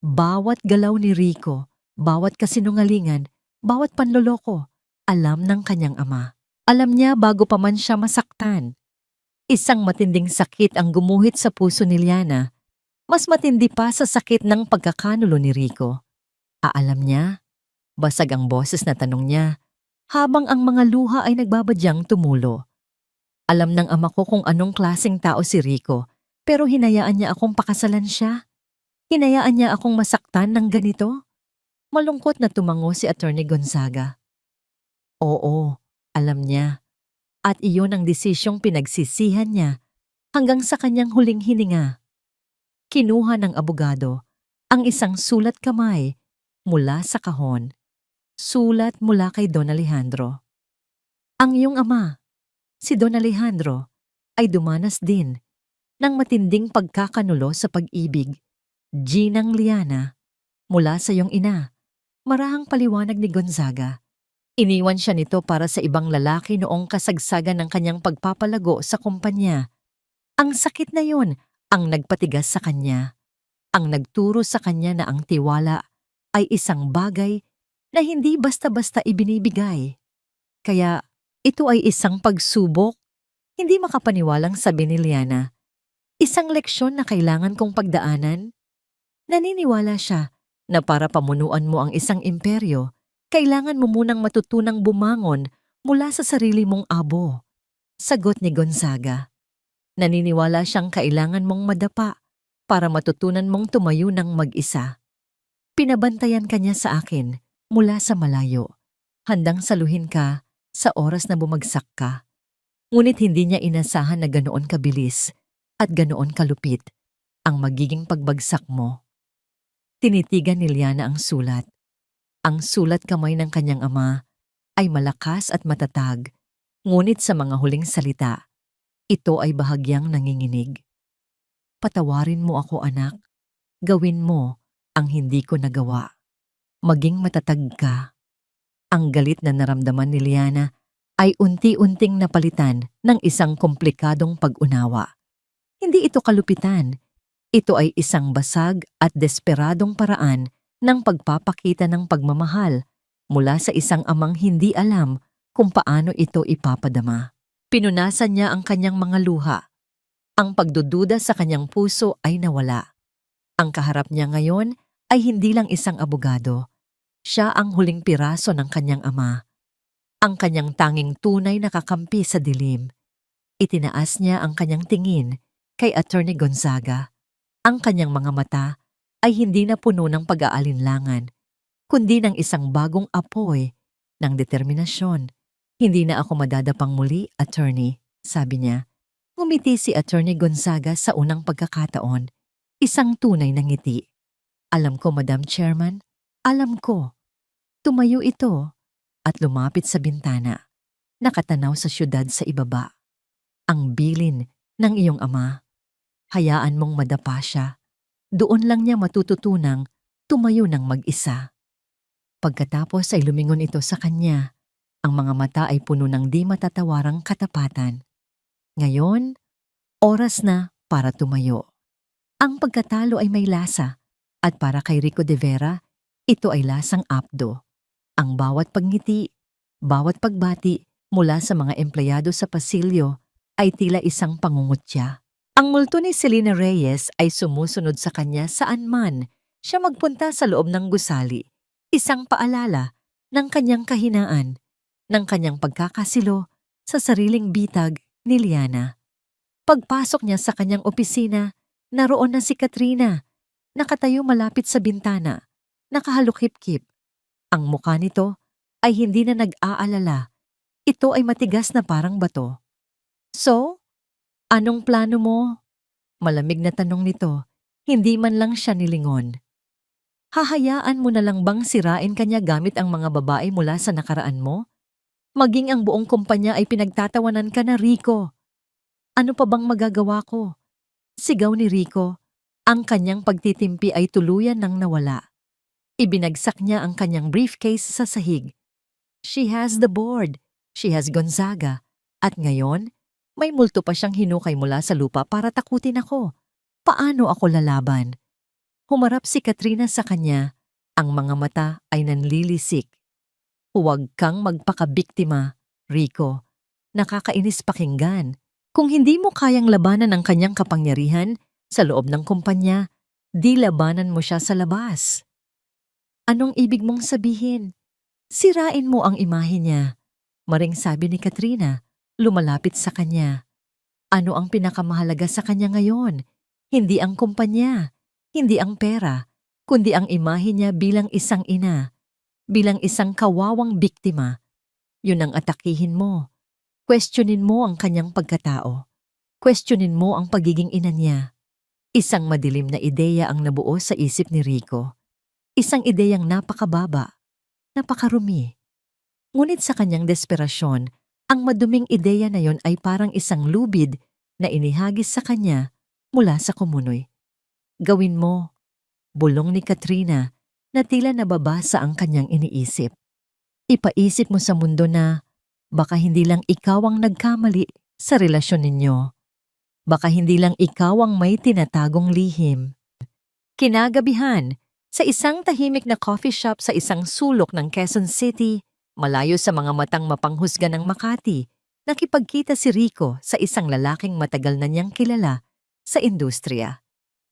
Bawat galaw ni Rico, bawat kasinungalingan, bawat panloloko, alam ng kanyang ama. Alam niya bago pa man siya masaktan. Isang matinding sakit ang gumuhit sa puso ni Liana, mas matindi pa sa sakit ng pagkakanulo ni Rico. Alam niya, basag ang boses na tanong niya, habang ang mga luha ay nagbabadyang tumulo. Alam ng ama ko kung anong klaseng tao si Rico, pero hinayaan niya akong pakasalan siya. Hinayaan niya akong masaktan ng ganito. Malungkot na tumango si Attorney Gonzaga. Oo, alam niya. At iyon ang desisyong pinagsisihan niya hanggang sa kanyang huling hininga. Kinuha ng abogado ang isang sulat kamay mula sa kahon. Sulat mula kay Don Alejandro. Ang iyong ama, si Don Alejandro, ay dumanas din ng matinding pagkakanulo sa pag-ibig. Ginang Liana, mula sa iyong ina. Marahang paliwanag ni Gonzaga. Iniwan siya nito para sa ibang lalaki noong kasagsagan ng kanyang pagpapalago sa kumpanya. Ang sakit na yon ang nagpatigas sa kanya. Ang nagturo sa kanya na ang tiwala ay isang bagay na hindi basta-basta ibinibigay. Kaya ito ay isang pagsubok, hindi makapaniwalang sabi ni Liana. Isang leksyon na kailangan kong pagdaanan. Naniniwala siya na para pamunuan mo ang isang imperyo, kailangan mo munang matutunang bumangon mula sa sarili mong abo. Sagot ni Gonzaga. Naniniwala siyang kailangan mong madapa para matutunan mong tumayo ng mag-isa. Pinabantayan ka niya sa akin mula sa malayo. Handang saluhin ka sa oras na bumagsak ka. Ngunit hindi niya inasahan na ganoon kabilis at ganoon kalupit ang magiging pagbagsak mo. Tinitigan ni Liana ang sulat. Ang sulat kamay ng kanyang ama ay malakas at matatag, ngunit sa mga huling salita, ito ay bahagyang nanginginig. Patawarin mo ako, anak. Gawin mo ang hindi ko nagawa. Maging matatag ka. Ang galit na naramdaman ni Liana ay unti-unting napalitan ng isang komplikadong pag-unawa. Hindi ito kalupitan. Ito ay isang basag at desperadong paraan ng pagpapakita ng pagmamahal mula sa isang amang hindi alam kung paano ito ipapadama. Pinunasan niya ang kanyang mga luha. Ang pagdududa sa kanyang puso ay nawala. Ang kaharap niya ngayon ay hindi lang isang abogado. Siya ang huling piraso ng kanyang ama. Ang kanyang tanging tunay na kakampi sa dilim. Itinaas niya ang kanyang tingin kay Attorney Gonzaga. Ang kanyang mga mata ay hindi na puno ng pag-aalinlangan, kundi ng isang bagong apoy ng determinasyon. Hindi na ako madadapang muli, attorney, sabi niya. Ngumiti si Attorney Gonzaga sa unang pagkakataon, isang tunay na ngiti. Alam ko, Madam Chairman, Alam ko. Tumayo ito at lumapit sa bintana. Nakatanaw sa syudad sa ibaba. Ang bilin ng iyong ama. Hayaan mong madapa siya. Doon lang niya matututunang tumayo ng mag-isa. Pagkatapos ay lumingon ito sa kanya. Ang mga mata ay puno ng di matatawarang katapatan. Ngayon, oras na para tumayo. Ang pagkatalo ay may lasa at para kay Rico de Vera, ito ay lasang apdo. Ang bawat pagngiti, bawat pagbati mula sa mga empleyado sa pasilyo ay tila isang pangungutya. Ang multo ni Selena Reyes ay sumusunod sa kanya saan man siya magpunta sa loob ng gusali. Isang paalala ng kanyang kahinaan, ng kanyang pagkakasilo sa sariling bitag ni Liana. Pagpasok niya sa kanyang opisina, naroon na si Katrina, nakatayo malapit sa bintana, nakahalukip-kip. Ang mukha nito ay hindi na nag-aalala. Ito ay matigas na parang bato. So, anong plano mo? Malamig na tanong nito, hindi man lang siya nilingon. Hahayaan mo na lang bang sirain kanya gamit ang mga babae mula sa nakaraan mo? Maging ang buong kumpanya ay pinagtatawanan ka na, Rico. Ano pa bang magagawa ko? Sigaw ni Rico. Ang kanyang pagtitimpi ay tuluyan nang nawala. Ibinagsak niya ang kanyang briefcase sa sahig. She has the board. She has Gonzaga. At ngayon, may multo pa siyang hinukay mula sa lupa para takutin ako. Paano ako lalaban? Humarap si Katrina sa kanya. Ang mga mata ay nanlilisik. Huwag kang magpakabiktima, Rico. Nakakainis pakinggan. Kung hindi mo kayang labanan ang kanyang kapangyarihan sa loob ng kumpanya, di labanan mo siya sa labas. Anong ibig mong sabihin? Sirain mo ang imahe niya. Maring sabi ni Katrina, lumalapit sa kanya. Ano ang pinakamahalaga sa kanya ngayon? Hindi ang kumpanya, hindi ang pera, kundi ang imahe niya bilang isang ina, bilang isang kawawang biktima. Yun ang atakihin mo. Questionin mo ang kanyang pagkatao. Questionin mo ang pagiging ina niya. Isang madilim na ideya ang nabuo sa isip ni Rico. Isang ideyang napakababa, napakarumi. Ngunit sa kanyang desperasyon, ang maduming ideya na yon ay parang isang lubid na inihagis sa kanya mula sa kumunoy. Gawin mo, bulong ni Katrina na tila nababasa ang kanyang iniisip. Ipaisip mo sa mundo na baka hindi lang ikaw ang nagkamali sa relasyon ninyo. Baka hindi lang ikaw ang may tinatagong lihim. Kinagabihan, sa isang tahimik na coffee shop sa isang sulok ng Quezon City, malayo sa mga matang mapanghusga ng Makati, nakipagkita si Rico sa isang lalaking matagal na niyang kilala sa industriya.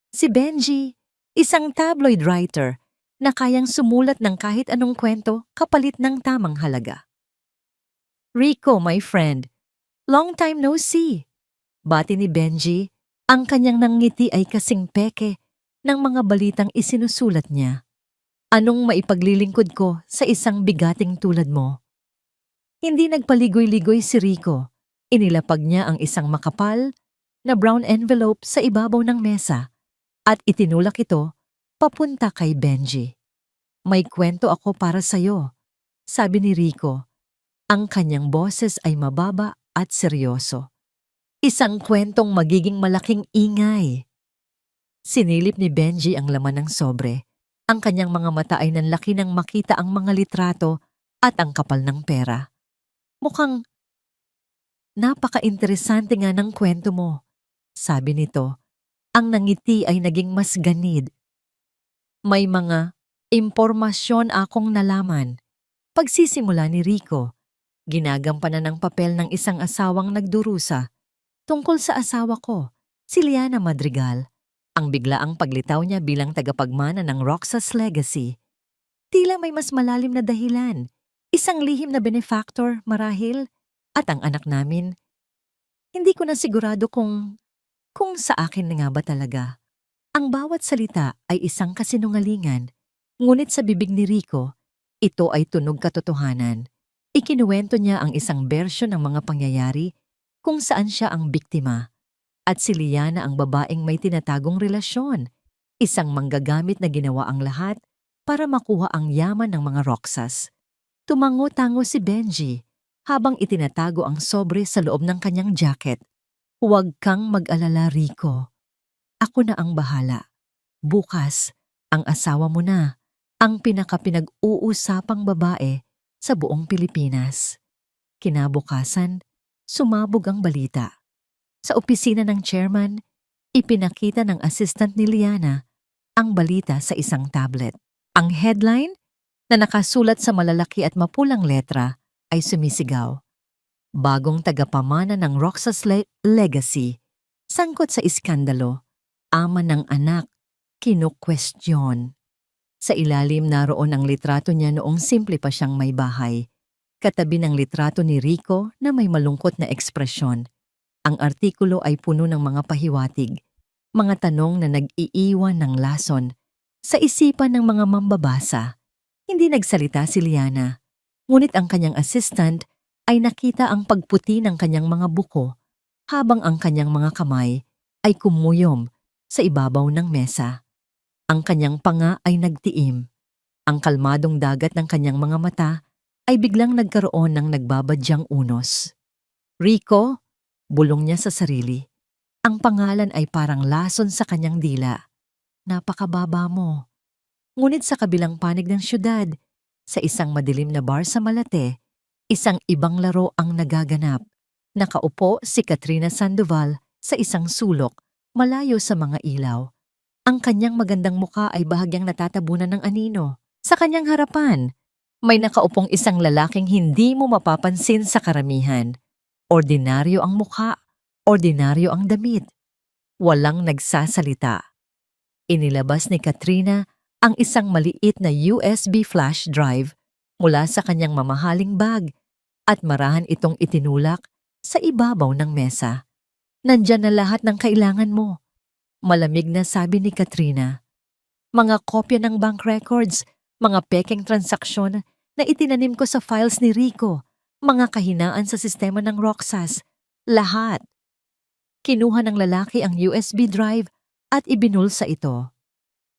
Si Benji, isang tabloid writer na kayang sumulat ng kahit anong kwento kapalit ng tamang halaga. Rico, my friend, long time no see. Bati ni Benji, ang kanyang nangiti ay kasing peke ng mga balitang isinusulat niya. Anong maipaglilingkod ko sa isang bigating tulad mo? Hindi nagpaligoy-ligoy si Rico. Inilapag niya ang isang makapal na brown envelope sa ibabaw ng mesa at itinulak ito papunta kay Benji. May kwento ako para sa'yo, sabi ni Rico. Ang kanyang boses ay mababa at seryoso. Isang kwentong magiging malaking ingay. Sinilip ni Benji ang laman ng sobre. Ang kanyang mga mata ay nanlaki nang makita ang mga litrato at ang kapal ng pera. Mukhang napaka-interesante nga ng kwento mo, sabi nito. Ang nangiti ay naging mas ganid. May mga impormasyon akong nalaman. Pagsisimula ni Rico, ginagampanan ng papel ng isang asawang nagdurusa tungkol sa asawa ko, si Liana Madrigal. Ang biglaang paglitaw niya bilang tagapagmana ng Roxas Legacy. Tila may mas malalim na dahilan. Isang lihim na benefactor, marahil, at ang anak namin. Hindi ko na sigurado kung sa akin na nga ba talaga. Ang bawat salita ay isang kasinungalingan, ngunit sa bibig ni Rico, ito ay tunog katotohanan. Ikinuwento niya ang isang bersyon ng mga pangyayari kung saan siya ang biktima at si Liana ang babaeng may tinatagong relasyon, isang manggagamit na ginawa ang lahat para makuha ang yaman ng mga Roxas. Tumango-tango si Benji habang itinatago ang sobre sa loob ng kanyang jacket. Huwag kang mag-alala, Rico. Ako na ang bahala. Bukas, ang asawa mo na, ang pinaka-pinag-uusapang babae sa buong Pilipinas. Kinabukasan, sumabog ang balita. Sa opisina ng chairman, ipinakita ng assistant ni Liana ang balita sa isang tablet. Ang headline na nakasulat sa malalaki at mapulang letra ay sumisigaw. Bagong tagapamana ng Roxas Legacy, sangkot sa iskandalo, ama ng anak, kinukwestiyon. Sa ilalim naroon ang litrato niya noong simple pa siyang may bahay. Katabi ng litrato ni Rico na may malungkot na ekspresyon. Ang artikulo ay puno ng mga pahiwatig, mga tanong na nag-iiwan ng lason sa isipan ng mga mambabasa. Hindi nagsalita si Liana, ngunit ang kanyang assistant ay nakita ang pagputi ng kanyang mga buko habang ang kanyang mga kamay ay kumuyom sa ibabaw ng mesa. Ang kanyang panga ay nagtiim. Ang kalmadong dagat ng kanyang mga mata ay biglang nagkaroon ng nagbabadyang unos. Rico, bulong niya sa sarili. Ang pangalan ay parang lason sa kanyang dila. Napakababa mo. Ngunit sa kabilang panig ng syudad, sa isang madilim na bar sa Malate, isang ibang laro ang nagaganap. Nakaupo si Katrina Sandoval sa isang sulok, malayo sa mga ilaw. Ang kanyang magandang muka ay bahagyang natatabunan ng anino. Sa kanyang harapan, may nakaupong isang lalaking hindi mo mapapansin sa karamihan. Ordinaryo ang muka, ordinaryo ang damit. Walang nagsasalita. Inilabas ni Katrina ang isang maliit na USB flash drive mula sa kanyang mamahaling bag at marahan itong itinulak sa ibabaw ng mesa. Nandyan na lahat ng kailangan mo. Malamig na sabi ni Katrina. Mga kopya ng bank records, mga pekeng transaksyon na itinanim ko sa files ni Rico, mga kahinaan sa sistema ng Roxas, lahat. Kinuha ng lalaki ang USB drive at ibinulsa ito.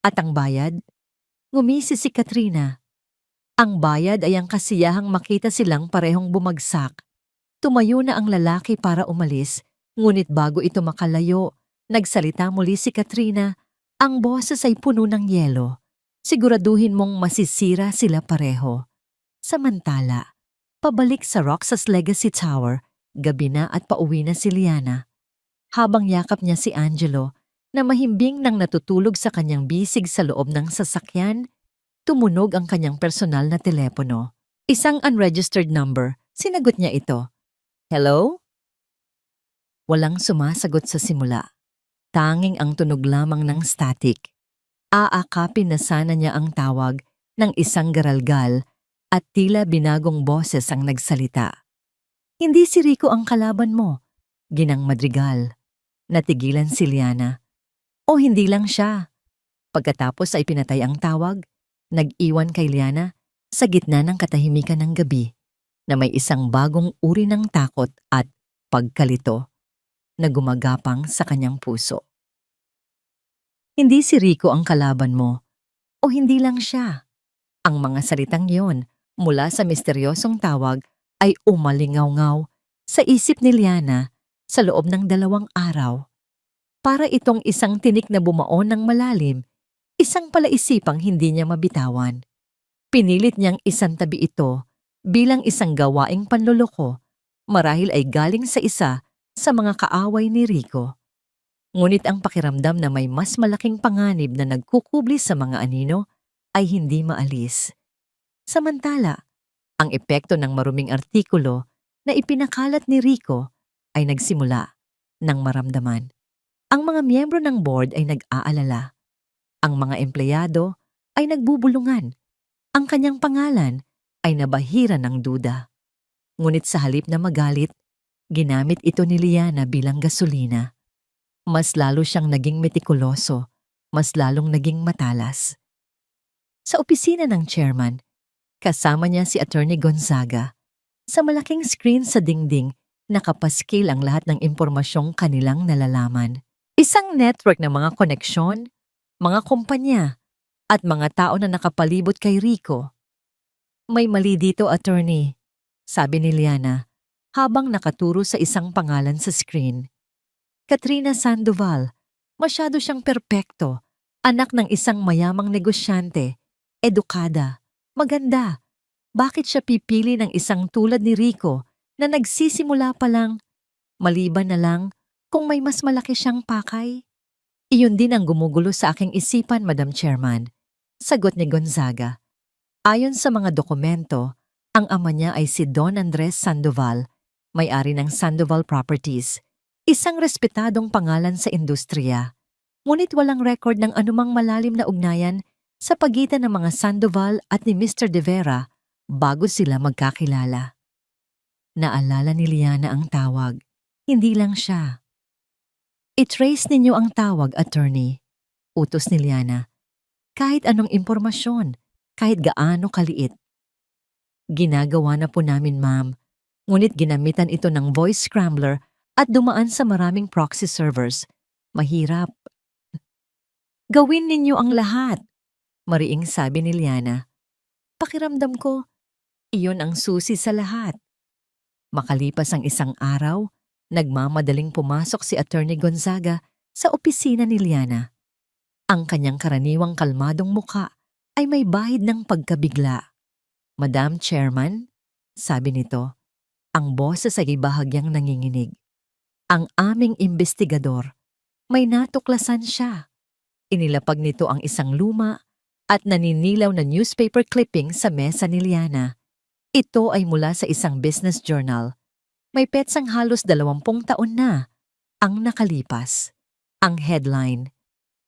At ang bayad? Ngumisi si Katrina. Ang bayad ay ang kasiyahang makita silang parehong bumagsak. Tumayo na ang lalaki para umalis, ngunit bago ito makalayo, nagsalita muli si Katrina, ang boses ay puno ng yelo. Siguraduhin mong masisira sila pareho. Samantala, pabalik sa Roxas Legacy Tower, gabi na at pauwi na si Liana. Habang yakap niya si Angelo, na mahimbing nang natutulog sa kanyang bisig sa loob ng sasakyan, tumunog ang kanyang personal na telepono. Isang unregistered number. Sinagot niya ito. Hello? Walang sumasagot sa simula. Tanging ang tunog lamang ng static. Aakapin na sana niya ang tawag ng isang garalgal at tila binagong boses ang nagsalita. Hindi si Rico ang kalaban mo, Ginang Madrigal. Natigilan si Liana. O hindi lang siya. Pagkatapos ay pinatay ang tawag, nag-iwan kay Liana sa gitna ng katahimikan ng gabi na may isang bagong uri ng takot at pagkalito na gumagapang sa kanyang puso. Hindi si Rico ang kalaban mo o hindi lang siya. Ang mga salitang yon mula sa misteryosong tawag ay umalingaw-ngaw sa isip ni Liana sa loob ng 2 araw. Para itong isang tinik na bumaon ng malalim, isang palaisipang hindi niya mabitawan. Pinilit niyang isantabi ito bilang isang gawaing panloloko, marahil ay galing sa isa sa mga kaaway ni Rico. Ngunit ang pakiramdam na may mas malaking panganib na nagkukubli sa mga anino ay hindi maalis. Samantala, ang epekto ng maruming artikulo na ipinakalat ni Rico ay nagsimula ng maramdaman. Ang mga miyembro ng board ay nag-aalala. Ang mga empleyado ay nagbubulungan. Ang kanyang pangalan ay nabahira ng duda. Ngunit sa halip na magalit, ginamit ito ni Liana bilang gasolina. Mas lalo siyang naging metikuloso, mas lalong naging matalas. Sa opisina ng chairman, kasama niya si Attorney Gonzaga. Sa malaking screen sa dingding, nakapaskil ang lahat ng impormasyong kanilang nalalaman. Isang network ng mga koneksyon, mga kumpanya, at mga tao na nakapalibot kay Rico. May mali dito, attorney, sabi ni Liana habang nakaturo sa isang pangalan sa screen. Katrina Sandoval, masyado siyang perpekto, anak ng isang mayamang negosyante, edukada, maganda. Bakit siya pipili ng isang tulad ni Rico na nagsisimula pa lang, maliban na lang kung may mas malaki siyang pakay? Iyon din ang gumugulo sa aking isipan, Madam Chairman, sagot ni Gonzaga. Ayon sa mga dokumento, ang ama niya ay si Don Andres Sandoval, may-ari ng Sandoval Properties, isang respetadong pangalan sa industriya. Ngunit walang record ng anumang malalim na ugnayan sa pagitan ng mga Sandoval at ni Mr. De Vera bago sila magkakilala. Naalala ni Liana ang tawag, hindi lang siya. I-trace ninyo ang tawag, attorney, utos ni Liana. Kahit anong impormasyon, kahit gaano kaliit. Ginagawa na po namin, ma'am, ngunit ginamitan ito ng voice scrambler at dumaan sa maraming proxy servers. Mahirap. Gawin ninyo ang lahat, mariing sabi ni Liana. Pakiramdam ko, iyon ang susi sa lahat. Makalipas ang isang araw, nagmamadaling pumasok si Attorney Gonzaga sa opisina ni Liana. Ang kanyang karaniwang kalmadong muka ay may bahid ng pagkabigla. Madam Chairman, sabi nito, ang boses ay bahagyang nanginginig. Ang aming investigador, may natuklasan siya. Inilapag nito ang isang luma at naninilaw na newspaper clipping sa mesa ni Liana. Ito ay mula sa isang business journal. May petsang halos 20 taon na ang nakalipas. Ang headline,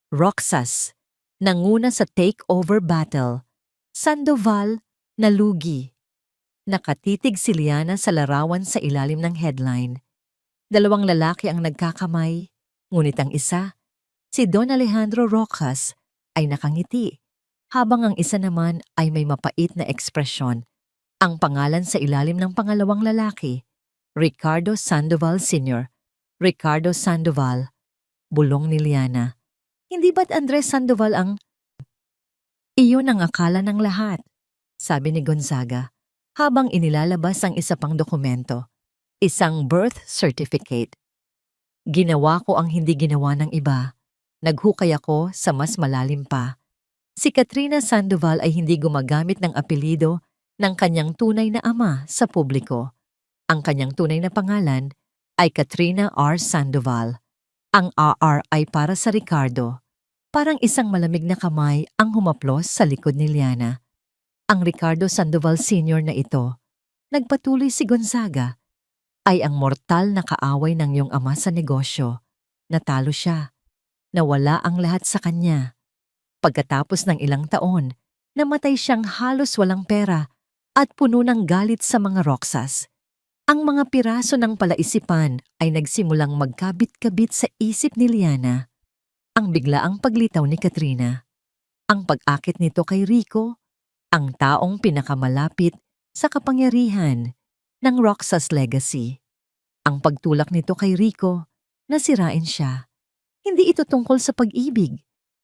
Roxas, nanguna sa takeover battle. Sandoval, nalugi. Nakatitig si Liana sa larawan sa ilalim ng headline. 2 lalaki ang nagkakamay, ngunit ang isa, si Don Alejandro Roxas, ay nakangiti, habang ang isa naman ay may mapait na ekspresyon. Ang pangalan sa ilalim ng pangalawang lalaki, Ricardo Sandoval Sr. Ricardo Sandoval, bulong ni Liana. Hindi ba't Andres Sandoval ang... Iyon ang akala ng lahat, sabi ni Gonzaga, habang inilalabas ang isa pang dokumento, isang birth certificate. Ginawa ko ang hindi ginawa ng iba. Naghukay ako sa mas malalim pa. Si Katrina Sandoval ay hindi gumagamit ng apelido ng kanyang tunay na ama sa publiko. Ang kanyang tunay na pangalan ay Katrina R. Sandoval. Ang RR ay para sa Ricardo. Parang isang malamig na kamay ang humaplos sa likod ni Liana. Ang Ricardo Sandoval Sr. na ito, nagpatuloy si Gonzaga, ay ang mortal na kaaway ng iyong ama sa negosyo. Natalo siya. Nawala ang lahat sa kanya. Pagkatapos ng ilang taon, namatay siyang halos walang pera at puno ng galit sa mga Roxas. Ang mga piraso ng palaisipan ay nagsimulang magkabit-kabit sa isip ni Liana. Ang biglaang paglitaw ni Katrina. Ang pag-akit nito kay Rico, ang taong pinakamalapit sa kapangyarihan ng Roxas legacy. Ang pagtulak nito kay Rico, nasirain siya. Hindi ito tungkol sa pag-ibig.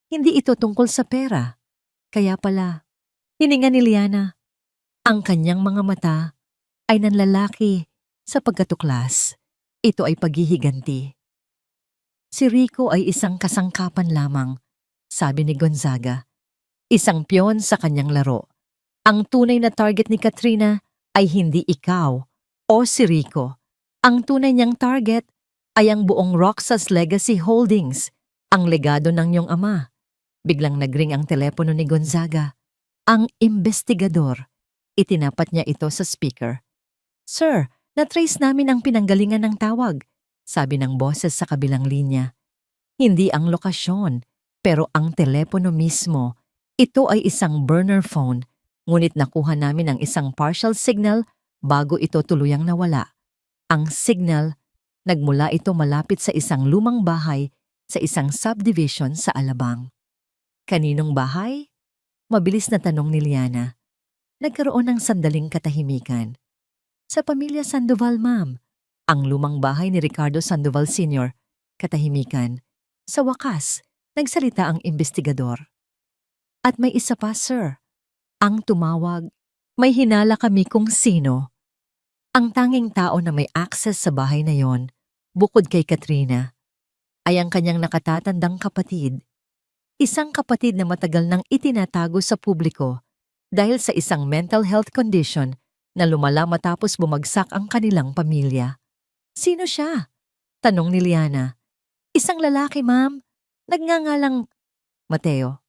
Hindi ito tungkol sa pera. Kaya pala, hininga ni Liana. Ang kanyang mga mata ay nanlalaki sa pagkatuklas. Ito ay paghihiganti. Si Rico ay isang kasangkapan lamang, sabi ni Gonzaga. Isang piyon sa kanyang laro. Ang tunay na target ni Katrina ay hindi ikaw o si Rico. Ang tunay niyang target ay ang buong Roxas Legacy Holdings, ang legado ng iyong ama. Biglang nagring ang telepono ni Gonzaga. Ang investigador. Itinapat niya ito sa speaker. Sir, na-trace namin ang pinanggalingan ng tawag, sabi ng boses sa kabilang linya. Hindi ang lokasyon, pero ang telepono mismo. Ito ay isang burner phone, ngunit nakuha namin ang isang partial signal bago ito tuluyang nawala. Ang signal, nagmula ito malapit sa isang lumang bahay sa isang subdivision sa Alabang. Kaninong bahay? Mabilis na tanong ni Liana. Nagkaroon ng sandaling katahimikan. Sa pamilya Sandoval, ma'am. Ang lumang bahay ni Ricardo Sandoval Sr. Katahimikan. Sa wakas, nagsalita ang investigador. At may isa pa, sir. Ang tumawag, may hinala kami kung sino. Ang tanging tao na may access sa bahay na yon, bukod kay Katrina, ay ang kanyang nakatatandang kapatid. Isang kapatid na matagal nang itinatago sa publiko dahil sa isang mental health condition na lumala matapos bumagsak ang kanilang pamilya. Sino siya? Tanong ni Liana. Isang lalaki, ma'am. Nagngangalang Mateo.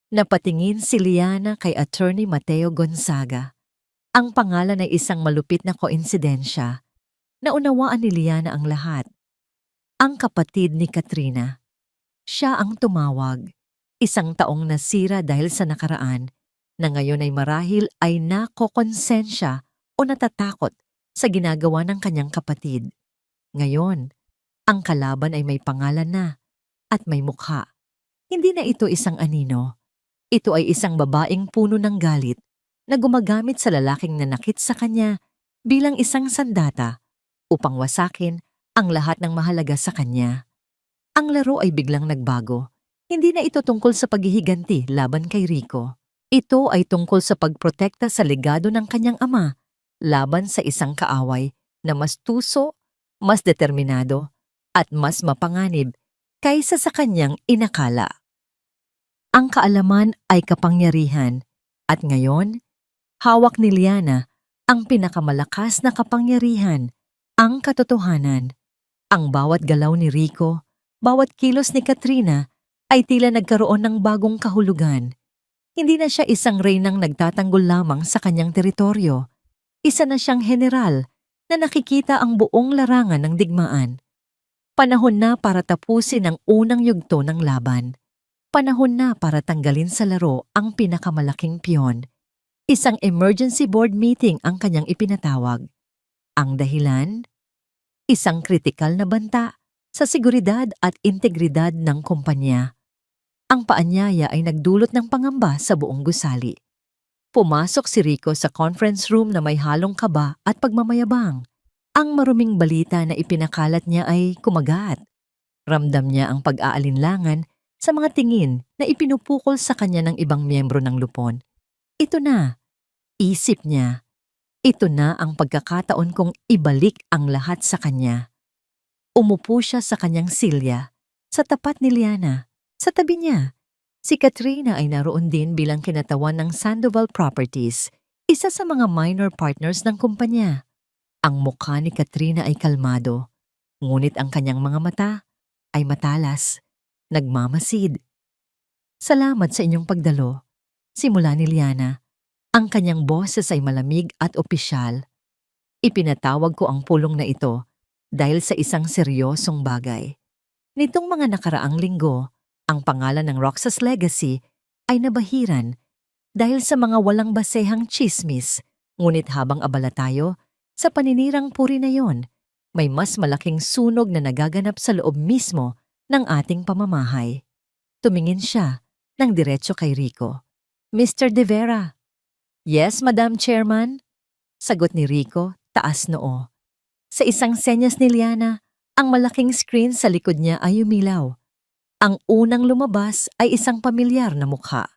Napatingin si Liana kay Attorney Mateo Gonzaga. Ang pangalan ay isang malupit na koinsidensya. Naunawaan ni Liana ang lahat. Ang kapatid ni Katrina. Siya ang tumawag. Isang taong nasira dahil sa nakaraan na ngayon ay marahil ay nakokonsensya o natatakot sa ginagawa ng kanyang kapatid. Ngayon, ang kalaban ay may pangalan na at may mukha. Hindi na ito isang anino. Ito ay isang babaeng puno ng galit na gumagamit sa lalaking nanakit sa kanya bilang isang sandata upang wasakin ang lahat ng mahalaga sa kanya. Ang laro ay biglang nagbago. Hindi na ito tungkol sa paghihiganti laban kay Rico. Ito ay tungkol sa pagprotekta sa legado ng kanyang ama laban sa isang kaaway na mas tuso, mas determinado, at mas mapanganib kaysa sa kanyang inakala. Ang kaalaman ay kapangyarihan at ngayon, hawak ni Liana ang pinakamalakas na kapangyarihan, ang katotohanan. Ang bawat galaw ni Rico, bawat kilos ni Katrina ay tila nagkaroon ng bagong kahulugan. Hindi na siya isang reynang nagtatanggol lamang sa kanyang teritoryo. Isa na siyang general na nakikita ang buong larangan ng digmaan. Panahon na para tapusin ang unang yugto ng laban. Panahon na para tanggalin sa laro ang pinakamalaking piyon. Isang emergency board meeting ang kanyang ipinatawag. Ang dahilan? Isang kritikal na banta sa seguridad at integridad ng kumpanya. Ang paanyaya ay nagdulot ng pangamba sa buong gusali. Pumasok si Rico sa conference room na may halong kaba at pagmamayabang. Ang maruming balita na ipinakalat niya ay kumagat. Ramdam niya ang pag-aalinlangan sa mga tingin na ipinupukol sa kanya ng ibang miyembro ng lupon. Ito na, isip niya. Ito na ang pagkakataon kong ibalik ang lahat sa kanya. Umupo siya sa kanyang silya, sa tapat ni Liana. Sa tabi niya, si Katrina ay naroon din bilang kinatawan ng Sandoval Properties, isa sa mga minor partners ng kumpanya. Ang mukha ni Katrina ay kalmado, ngunit ang kanyang mga mata ay matalas, nagmamasid. Salamat sa inyong pagdalo. Simula ni Liana. Ang kanyang boses ay malamig at opisyal. Ipinatawag ko ang pulong na ito dahil sa isang seryosong bagay. Nitong mga nakaraang linggo, ang pangalan ng Roxas Legacy ay nabahiran dahil sa mga walang basehang tsismis. Ngunit habang abala tayo sa paninirang puri na yon, may mas malaking sunog na nagaganap sa loob mismo ng ating pamamahay. Tumingin siya ng diretso kay Rico. Mr. De Vera. Yes, Madam Chairman. Sagot ni Rico, taas noo. Sa isang senyas ni Liana, ang malaking screen sa likod niya ay umilaw. Ang unang lumabas ay isang pamilyar na mukha.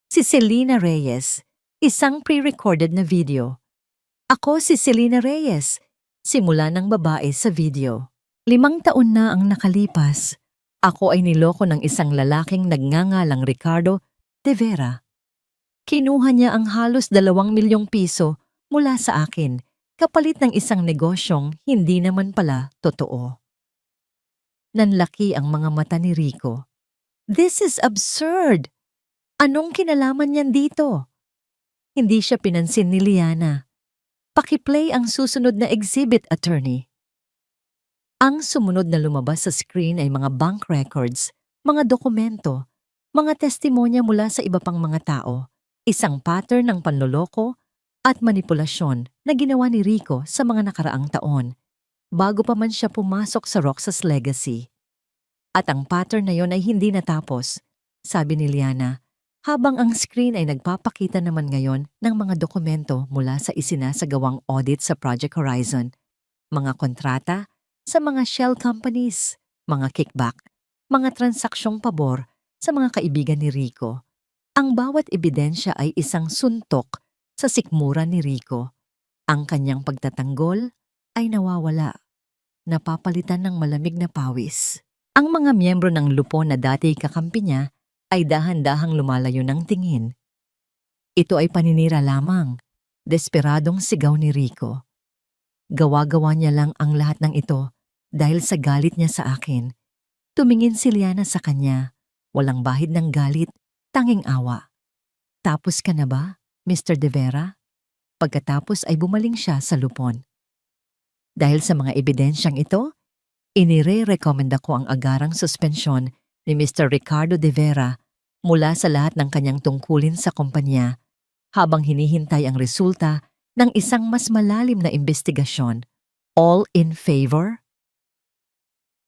Si Selena Reyes, isang pre-recorded na video. Ako si Selena Reyes, simula ng babae sa video. 5 taon na ang nakalipas. Ako ay niloko ng isang lalaking nagngangalang Ricardo De Vera. Kinuha niya ang halos 2 milyong piso mula sa akin, kapalit ng isang negosyong hindi naman pala totoo. Nanlaki ang mga mata ni Rico. This is absurd! Anong kinalaman niyan dito? Hindi siya pinansin ni Liana. Pakiplay ang susunod na exhibit, attorney. Ang sumunod na lumabas sa screen ay mga bank records, mga dokumento, mga testimonya mula sa iba pang mga tao, isang pattern ng panloloko at manipulasyon na ginawa ni Rico sa mga nakaraang taon, bago pa man siya pumasok sa Roxas Legacy. At ang pattern na yon ay hindi natapos, sabi ni Liana, habang ang screen ay nagpapakita naman ngayon ng mga dokumento mula sa isinasagawang audit sa Project Horizon, mga kontrata sa mga shell companies, mga kickback, mga transaksyong pabor sa mga kaibigan ni Rico. Ang bawat ebidensya ay isang suntok sa sikmura ni Rico. Ang kanyang pagtatanggol ay nawawala, napapalitan ng malamig na pawis. Ang mga miyembro ng lupon na dati kakampi niya ay dahan-dahang lumalayo ng tingin. Ito ay paninira lamang, desperadong sigaw ni Rico. Gawa-gawa niya lang ang lahat ng ito dahil sa galit niya sa akin. Tumingin si Liana sa kanya, walang bahid ng galit, tanging awa. Tapos ka na ba, Mr. De Vera? Pagkatapos ay bumaling siya sa lupon. Dahil sa mga ebidensyang ito, inire-rekomenda ko ang agarang suspensyon ni Mr. Ricardo De Vera mula sa lahat ng kanyang tungkulin sa kumpanya habang hinihintay ang resulta ng isang mas malalim na investigasyon. All in favor?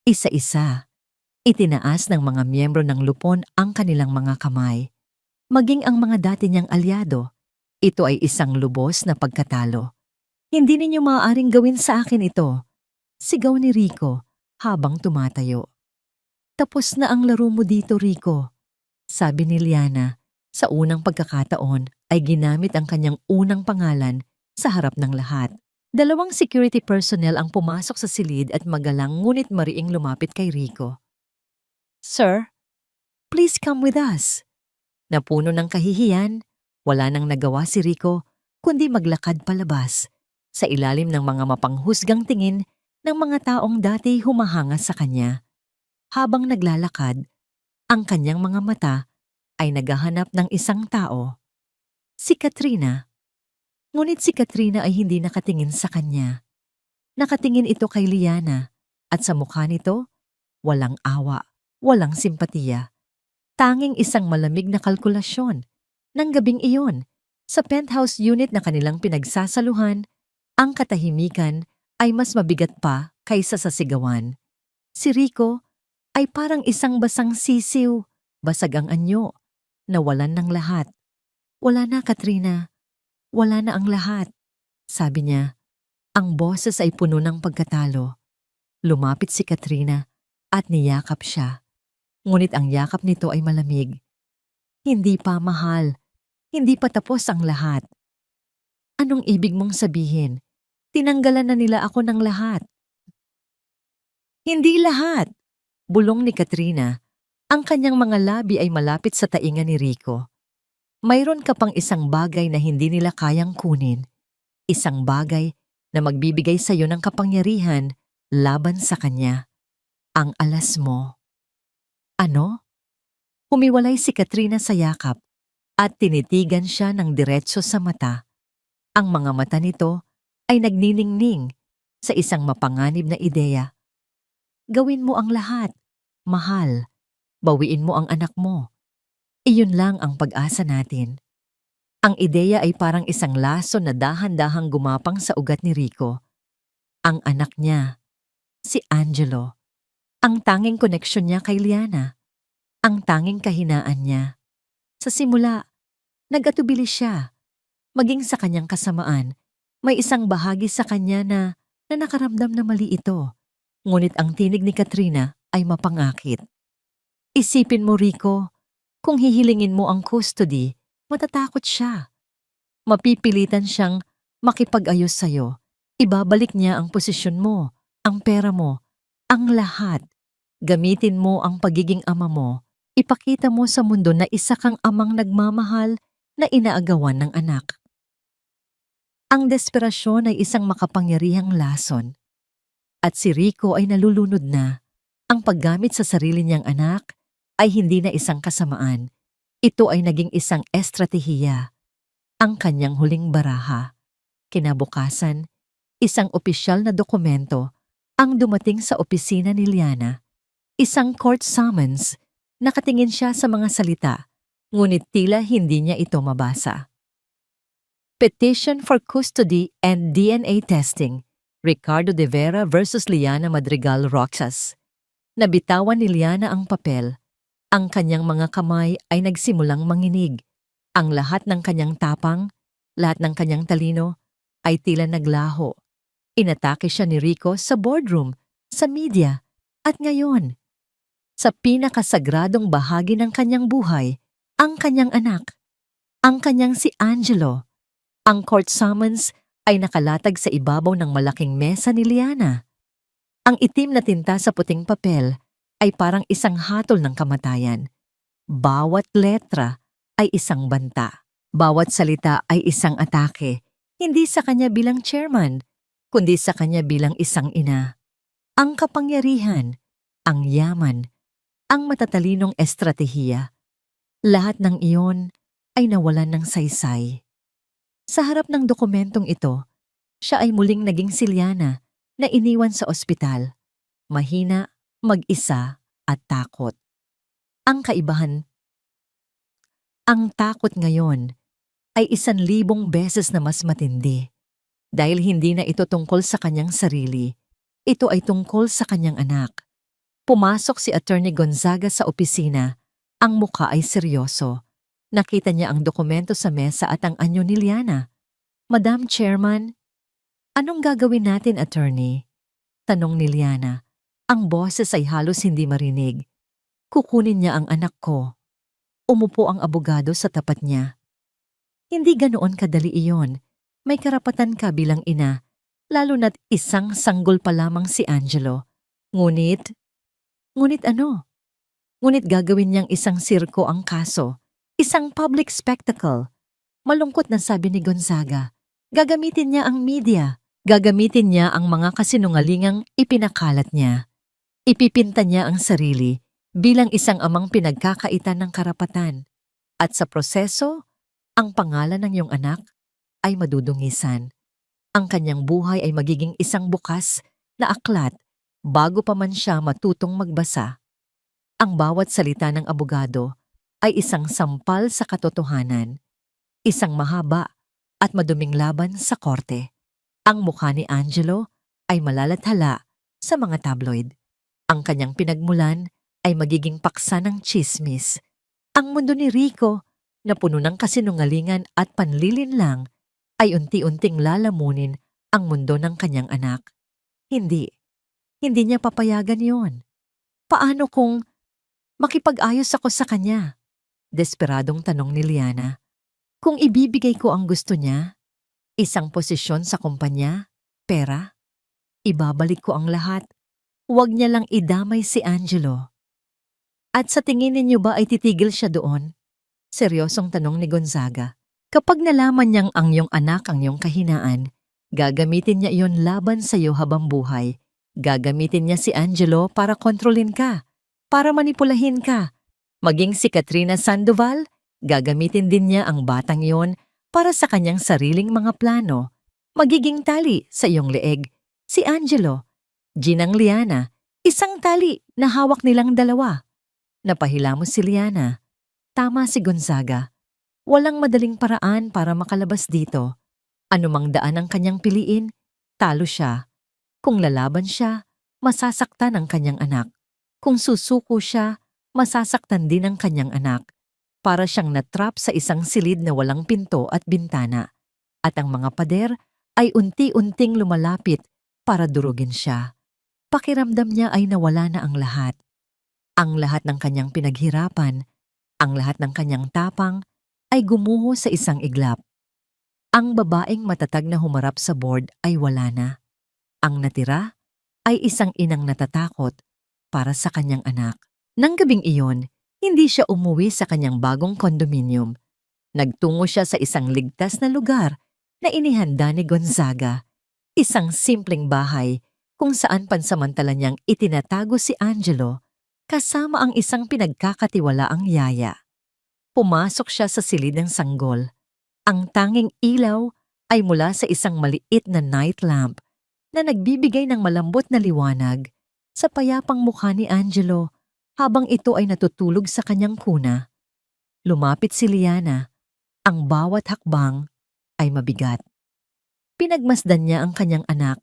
Isa-isa, itinaas ng mga miyembro ng lupon ang kanilang mga kamay. Maging ang mga dati niyang alyado, ito ay isang lubos na pagkatalo. Hindi ninyo maaaring gawin sa akin ito, sigaw ni Rico habang tumatayo. Tapos na ang laro mo dito, Rico, sabi ni Liana. Sa unang pagkakataon ay ginamit ang kanyang unang pangalan sa harap ng lahat. 2 security personnel ang pumasok sa silid at magalang ngunit mariing lumapit kay Rico. Sir, please come with us. Napuno ng kahihiyan, wala nang nagawa si Rico kundi maglakad palabas sa ilalim ng mga mapanghusgang tingin ng mga taong dati humahanga sa kanya. Habang naglalakad, ang kanyang mga mata ay naghahanap ng isang tao. Si Katrina. Ngunit si Katrina ay hindi nakatingin sa kanya. Nakatingin ito kay Liana at sa mukha nito, walang awa, walang simpatiya. Tanging isang malamig na kalkulasyon. Nang gabing iyon, sa penthouse unit na kanilang pinagsasaluhan, ang katahimikan ay mas mabigat pa kaysa sa sigawan. Si Rico ay parang isang basang sisiw, basag ang anyo, nawalan ng lahat. Wala na, Katrina. Wala na ang lahat, sabi niya. Ang boses ay puno ng pagkatalo. Lumapit si Katrina at niyakap siya. Ngunit ang yakap nito ay malamig. Hindi pa, mahal. Hindi pa tapos ang lahat. Anong ibig mong sabihin? Tinanggalan na nila ako ng lahat. Hindi lahat. Bulong ni Katrina. Ang kanyang mga labi ay malapit sa tainga ni Rico. Mayroon ka pang isang bagay na hindi nila kayang kunin. Isang bagay na magbibigay sa iyo ng kapangyarihan laban sa kanya. Ang alas mo. Ano? Humiwalay si Katrina sa yakap at tinitigan siya ng diretso sa mata. Ang mga mata nito ay nagniningning sa isang mapanganib na ideya. Gawin mo ang lahat, mahal. Bawiin mo ang anak mo. Iyon lang ang pag-asa natin. Ang ideya ay parang isang laso na dahan-dahang gumapang sa ugat ni Rico. Ang anak niya, si Angelo. Ang tanging koneksyon niya kay Liana. Ang tanging kahinaan niya. Sa simula, nag-atubili siya. Maging sa kanyang kasamaan, may isang bahagi sa kanya na nakaramdam na mali ito. Ngunit ang tinig ni Katrina ay mapangakit. Isipin mo, Rico, kung hihilingin mo ang custody, matatakot siya. Mapipilitan siyang makipag-ayos sa'yo. Ibabalik niya ang posisyon mo, ang pera mo, ang lahat. Gamitin mo ang pagiging ama mo. Ipakita mo sa mundo na isa kang amang nagmamahal na inaagawan ng anak. Ang desperasyon ay isang makapangyarihang lason. At si Rico ay nalulunod na. Ang paggamit sa sarili niyang anak ay hindi na isang kasamaan. Ito ay naging isang estratehiya. Ang kanyang huling baraha. Kinabukasan, isang opisyal na dokumento ang dumating sa opisina ni Liana. Isang court summons. Nakatingin siya sa mga salita, ngunit tila hindi niya ito mabasa. Petition for Custody and DNA Testing. Ricardo De Vera versus Liana Madrigal Roxas. Nabitawan ni Liana ang papel. Ang kanyang mga kamay ay nagsimulang manginig. Ang lahat ng kanyang tapang, lahat ng kanyang talino, ay tila naglaho. Inatake siya ni Rico sa boardroom, sa media, at ngayon, sa pinakasagradong bahagi ng kanyang buhay, ang kanyang anak, ang kanyang si Angelo. Ang court summons ay nakalatag sa ibabaw ng malaking mesa ni Liana. Ang itim na tinta sa puting papel ay parang isang hatol ng kamatayan. Bawat letra ay isang banta. Bawat salita ay isang atake, hindi sa kanya bilang chairman, kundi sa kanya bilang isang ina. Ang kapangyarihan, ang yaman, ang matatalinong estratehiya, lahat ng iyon ay nawalan ng saysay. Sa harap ng dokumentong ito, siya ay muling naging si Liana na iniwan sa ospital, mahina, mag-isa at takot. Ang kaibahan, ang takot ngayon ay 1,000 beses na mas matindi. Dahil hindi na ito tungkol sa kanyang sarili, ito ay tungkol sa kanyang anak. Pumasok si Attorney Gonzaga sa opisina, ang muka ay seryoso. Nakita niya ang dokumento sa mesa at ang anyo ni Liana. Madam Chairman, anong gagawin natin, Attorney? Tanong ni Liana. Ang boses ay halos hindi marinig. Kukunin niya ang anak ko. Umupo ang abogado sa tapat niya. Hindi ganoon kadali iyon. May karapatan ka bilang ina, lalo na't isang sanggol pa lamang si Angelo. Ngunit ano? Ngunit gagawin niyang isang sirko ang kaso, isang public spectacle. Malungkot na sabi ni Gonzaga. Gagamitin niya ang media, gagamitin niya ang mga kasinungalingang ipinakalat niya. Ipipinta niya ang sarili bilang isang amang pinagkakaitan ng karapatan. At sa proseso, ang pangalan ng iyong anak ay madudungisan. Ang kanyang buhay ay magiging isang bukas na aklat bago pa man siya matutong magbasa. Ang bawat salita ng abogado ay isang sampal sa katotohanan, isang mahaba at maduming laban sa korte. Ang mukha ni Angelo ay malalathala sa mga tabloid. Ang kanyang pinagmulan ay magiging paksa ng tsismis. Ang mundo ni Rico, na puno ng kasinungalingan at panlilinlang, ay unti-unting lalamunin ang mundo ng kanyang anak. Hindi niya papayagan yon. Paano kung makipag-ayos ako sa kanya? Desperadong tanong ni Liana. Kung ibibigay ko ang gusto niya, isang posisyon sa kumpanya, pera, ibabalik ko ang lahat. Huwag niya lang idamay si Angelo. At sa tingin ninyo ba ay titigil siya doon? Seryosong tanong ni Gonzaga. Kapag nalaman niyang ang iyong anak ang iyong kahinaan, gagamitin niya iyon laban sa iyo habang buhay. Gagamitin niya si Angelo para kontrolin ka, para manipulahin ka. Maging si Katrina Sandoval, gagamitin din niya ang batang iyon para sa kanyang sariling mga plano. Magiging tali sa iyong leeg, si Angelo. Ginang Liana, isang tali na hawak nilang dalawa. Napahilamos si Liana. Tama si Gonzaga. Walang madaling paraan para makalabas dito. Anumang daan ang kanyang piliin, talo siya. Kung lalaban siya, masasaktan ang kanyang anak. Kung susuko siya, masasaktan din ang kanyang anak. Para siyang natrap sa isang silid na walang pinto at bintana. At ang mga pader ay unti-unting lumalapit para durugin siya. Pakiramdam niya ay nawala na ang lahat. Ang lahat ng kanyang pinaghirapan, ang lahat ng kanyang tapang, ay gumuho sa isang iglap. Ang babaeng matatag na humarap sa board ay wala na. Ang natira ay isang inang natatakot para sa kanyang anak. Nang gabing iyon, hindi siya umuwi sa kanyang bagong kondominium. Nagtungo siya sa isang ligtas na lugar na inihanda ni Gonzaga. Isang simpleng bahay kung saan pansamantala niyang itinatago si Angelo kasama ang isang pinagkakatiwalaang yaya. Pumasok siya sa silid ng sanggol. Ang tanging ilaw ay mula sa isang maliit na night lamp na nagbibigay ng malambot na liwanag sa payapang mukha ni Angelo habang ito ay natutulog sa kanyang kuna. Lumapit si Liana. Ang bawat hakbang ay mabigat. Pinagmasdan niya ang kanyang anak,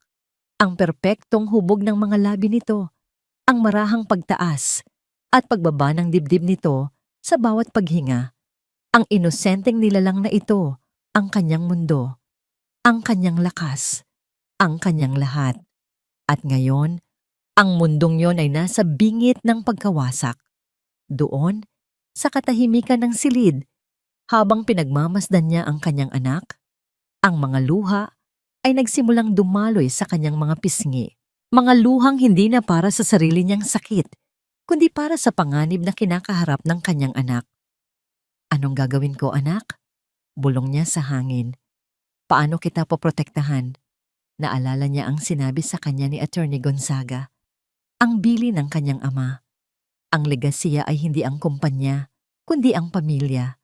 ang perpektong hubog ng mga labi nito, ang marahang pagtaas at pagbaba ng dibdib nito sa bawat paghinga. Ang inosenteng nilalang na ito, ang kanyang mundo, ang kanyang lakas, ang kanyang lahat. At ngayon, ang mundong yon ay nasa bingit ng pagkawasak. Doon, sa katahimikan ng silid habang pinagmamasdan niya ang kanyang anak. Ang mga luha ay nagsimulang dumaloy sa kanyang mga pisngi. Mga luhang hindi na para sa sarili niyang sakit, kundi para sa panganib na kinakaharap ng kanyang anak. Anong gagawin ko, anak? Bulong niya sa hangin. Paano kita poprotektahan? Naalala niya ang sinabi sa kanya ni Attorney Gonzaga. Ang bili ng kanyang ama. Ang legasiya ay hindi ang kumpanya, kundi ang pamilya.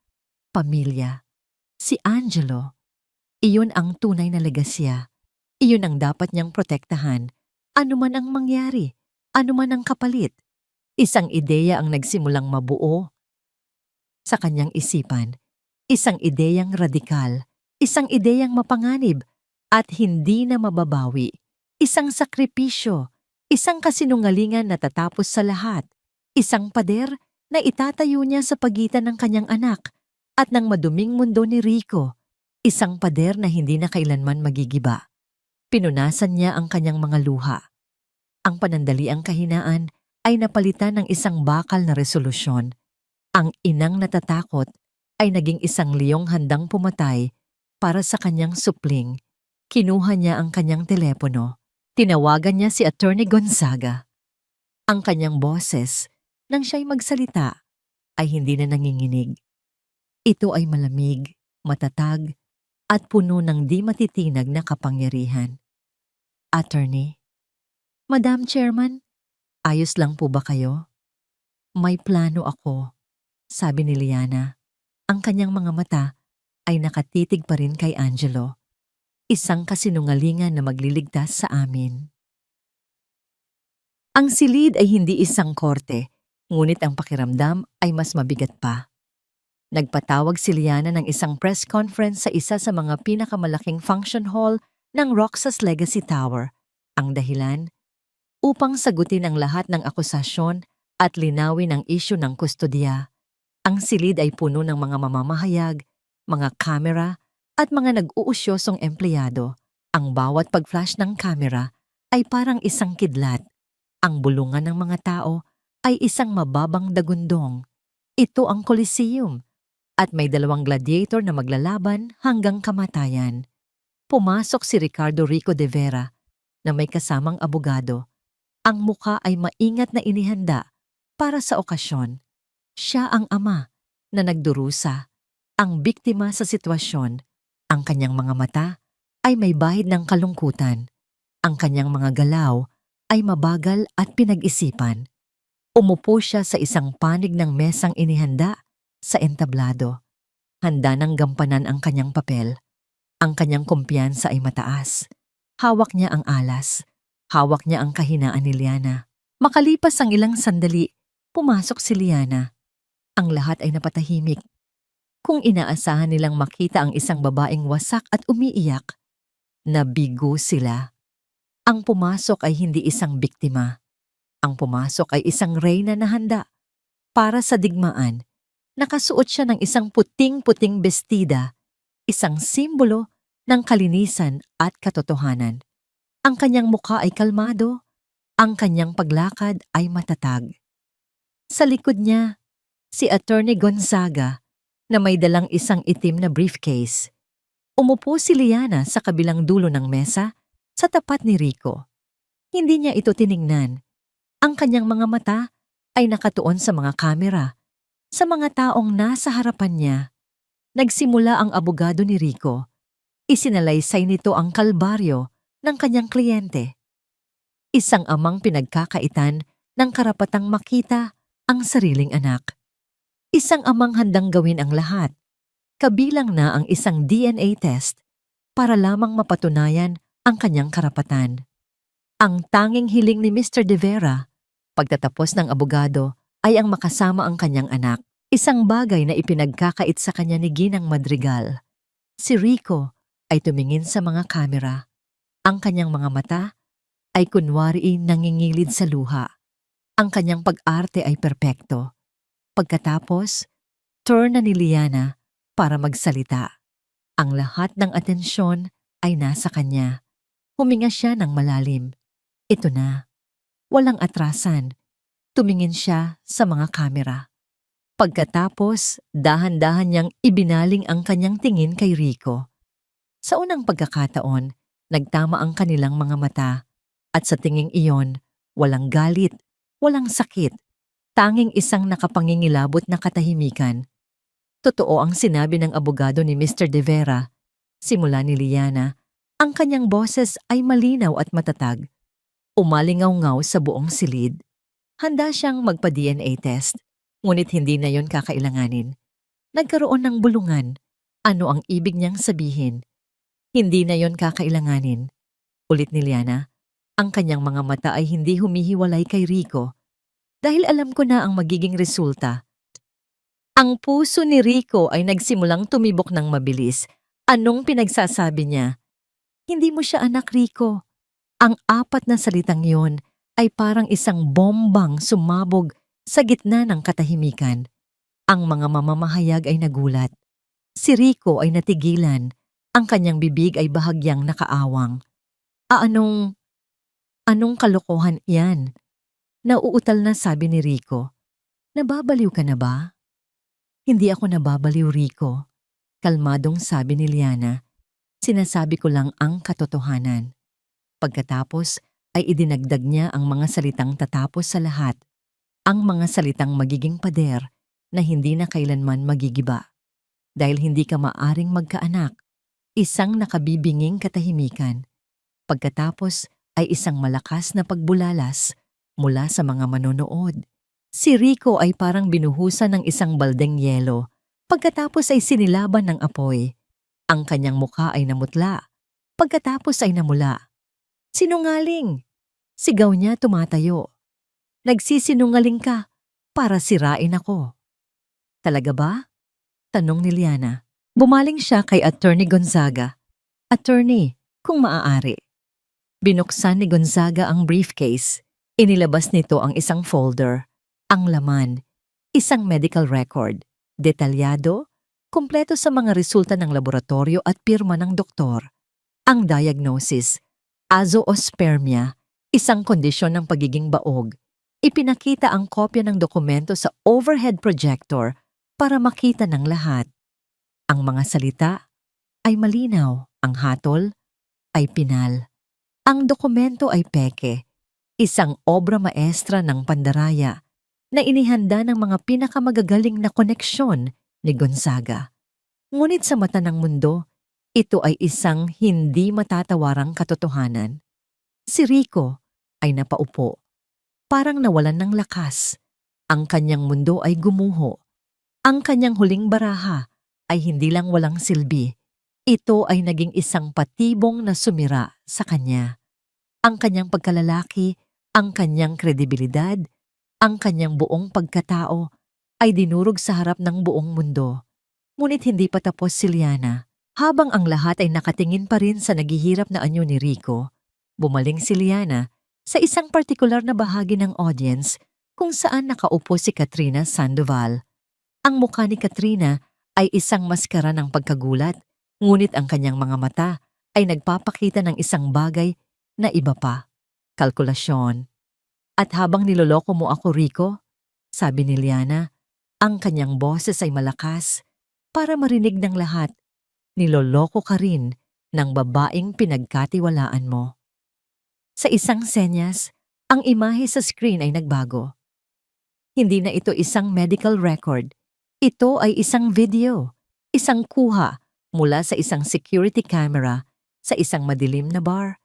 Pamilya. Si Angelo. Iyon ang tunay na legasya. Iyon ang dapat niyang protektahan. Ano man ang mangyari, ano man ang kapalit. Isang ideya ang nagsimulang mabuo sa kanyang isipan. Isang ideyang radikal. Isang ideyang mapanganib at hindi na mababawi. Isang sakripisyo. Isang kasinungalingan na tatapos sa lahat. Isang pader na itatayo niya sa pagitan ng kanyang anak at ng maduming mundo ni Rico. Isang pader na hindi na kailanman magigiba. Pinunasan niya ang kanyang mga luha. Ang panandaliang kahinaan ay napalitan ng isang bakal na resolusyon. Ang inang natatakot ay naging isang liyong handang pumatay para sa kanyang supling. Kinuha niya ang kanyang telepono. Tinawagan niya si Attorney Gonzaga. Ang kanyang boses, nang siya'y magsalita, ay hindi na nanginginig. Ito ay malamig, matatag, at puno ng di matitinag na kapangyarihan. Attorney, Madam Chairman, ayos lang po ba kayo? May plano ako, sabi ni Liana. Ang kanyang mga mata ay nakatitig pa rin kay Angelo. Isang kasinungalingan na magliligtas sa amin. Ang silid ay hindi isang korte, ngunit ang pakiramdam ay mas mabigat pa. Nagpatawag si Liana ng isang press conference sa isa sa mga pinakamalaking function hall ng Roxas Legacy Tower. Ang dahilan? Upang sagutin ang lahat ng akusasyon at linawin ang isyu ng kustodiya. Ang silid ay puno ng mga mamamahayag, mga kamera, at mga nag-uusyosong empleyado. Ang bawat pag-flash ng kamera ay parang isang kidlat. Ang bulungan ng mga tao ay isang mababang dagundong. Ito ang Coliseum. At may 2 gladiator na maglalaban hanggang kamatayan. Pumasok si Ricardo Rico de Vera na may kasamang abogado. Ang mukha ay maingat na inihanda para sa okasyon. Siya ang ama na nagdurusa, ang biktima sa sitwasyon. Ang kanyang mga mata ay may bahid ng kalungkutan. Ang kanyang mga galaw ay mabagal at pinag-isipan. Umupo siya sa isang panig ng mesang inihanda sa entablado. Handa ng gampanan ang kanyang papel. Ang kanyang kumpiyansa ay mataas. Hawak niya ang alas. Hawak niya ang kahinaan ni Liana. Makalipas ang ilang sandali, pumasok si Liana. Ang lahat ay napatahimik. Kung inaasahan nilang makita ang isang babaeng wasak at umiiyak, nabigo sila. Ang pumasok ay hindi isang biktima. Ang pumasok ay isang reyna na handa para sa digmaan. Nakasuot siya ng isang puting-puting bestida, isang simbolo ng kalinisan at katotohanan. Ang kanyang mukha ay kalmado, ang kanyang paglakad ay matatag. Sa likod niya, si Attorney Gonzaga na may dalang isang itim na briefcase. Umupo si Liana sa kabilang dulo ng mesa sa tapat ni Rico. Hindi niya ito tiningnan. Ang kanyang mga mata ay nakatuon sa mga kamera, sa mga taong nasa harapan niya. Nagsimula ang abogado ni Rico. Isinalaysay nito ang kalbaryo ng kanyang kliyente. Isang amang pinagkakaitan ng karapatang makita ang sariling anak. Isang amang handang gawin ang lahat, kabilang na ang isang DNA test para lamang mapatunayan ang kanyang karapatan. Ang tanging hiling ni Mr. De Vera, pagtatapos ng abogado, ay ang makasama ang kanyang anak. Isang bagay na ipinagkakait sa kanya ni Ginang Madrigal. Si Rico ay tumingin sa mga kamera. Ang kanyang mga mata ay kunwari nangingilid sa luha. Ang kanyang pag-arte ay perpekto. Pagkatapos, turn na ni Liana para magsalita. Ang lahat ng atensyon ay nasa kanya. Huminga siya ng malalim. Ito na. Walang atrasan. Tumingin siya sa mga kamera. Pagkatapos, dahan-dahan niyang ibinaling ang kanyang tingin kay Rico. Sa unang pagkakataon, nagtama ang kanilang mga mata at sa tinging iyon, walang galit, walang sakit, tanging isang nakapangingilabot na katahimikan. Totoo ang sinabi ng abogado ni Mr. De Vera. Simula ni Liana, ang kanyang boses ay malinaw at matatag. Umalingaw-ngaw sa buong silid. Handa siyang magpa-DNA test, ngunit hindi na yon kakailanganin. Nagkaroon ng bulungan. Ano ang ibig niyang sabihin? Hindi na yon kakailanganin. Ulit ni Liana, ang kanyang mga mata ay hindi humihiwalay kay Rico. Dahil alam ko na ang magiging resulta. Ang puso ni Rico ay nagsimulang tumibok ng mabilis. Anong pinagsasabi niya? Hindi mo siya anak, Rico. Ang apat na salitang yon ay parang isang bombang sumabog sa gitna ng katahimikan. Ang mga mamamahayag ay nagulat. Si Rico ay natigilan. Ang kanyang bibig ay bahagyang nakaawang. Anong kalokohan iyan? Nauutal na sabi ni Rico. Nababaliw ka na ba? Hindi ako nababaliw, Rico. Kalmadong sabi ni Liana. Sinasabi ko lang ang katotohanan. Pagkatapos ay idinagdag niya ang mga salitang tatapos sa lahat. Ang mga salitang magiging pader na hindi na kailanman magigiba. Dahil hindi ka maaring magkaanak. Isang nakabibinging katahimikan. Pagkatapos ay isang malakas na pagbulalas mula sa mga manonood. Si Rico ay parang binuhusan ng isang baldeng yelo. Pagkatapos ay sinilaban ng apoy. Ang kanyang mukha ay namutla. Pagkatapos ay namula. Sinungaling! Sigaw niya tumatayo. Nagsisinungaling ka para sirain ako. Talaga ba? Tanong ni Liana. Bumaling siya kay Attorney Gonzaga. Attorney, kung maaari. Binuksan ni Gonzaga ang briefcase. Inilabas nito ang isang folder. Ang laman, isang medical record. Detalyado, kumpleto sa mga resulta ng laboratorio at pirma ng doktor. Ang diagnosis, azoospermia, isang kondisyon ng pagiging baog. Ipinakita ang kopya ng dokumento sa overhead projector para makita ng lahat. Ang mga salita ay malinaw, ang hatol ay pinal. Ang dokumento ay peke, isang obra maestra ng pandaraya na inihanda ng mga pinakamagagaling na koneksyon ni Gonzaga. Ngunit sa mata ng mundo, ito ay isang hindi matatawarang katotohanan. Si Rico ay napaupo. Parang nawalan ng lakas. Ang kanyang mundo ay gumuho. Ang kanyang huling baraha ay hindi lang walang silbi. Ito ay naging isang patibong na sumira sa kanya. Ang kanyang pagkalalaki, ang kanyang kredibilidad, ang kanyang buong pagkatao ay dinurog sa harap ng buong mundo. Ngunit hindi pa tapos si Liana. Habang ang lahat ay nakatingin pa rin sa naghihirap na anyo ni Rico, bumaling si Liana sa isang partikular na bahagi ng audience kung saan nakaupo si Katrina Sandoval. Ang mukha ni Katrina ay isang maskara ng pagkagulat, ngunit ang kanyang mga mata ay nagpapakita ng isang bagay na iba pa, kalkulasyon. At habang niloloko mo ako, Rico, sabi ni Liana, ang kanyang boses ay malakas para marinig ng lahat. Niloloko ka rin ng babaeng pinagkatiwalaan mo. Sa isang senyas, ang imahe sa screen ay nagbago. Hindi na ito isang medical record. Ito ay isang video, isang kuha mula sa isang security camera sa isang madilim na bar.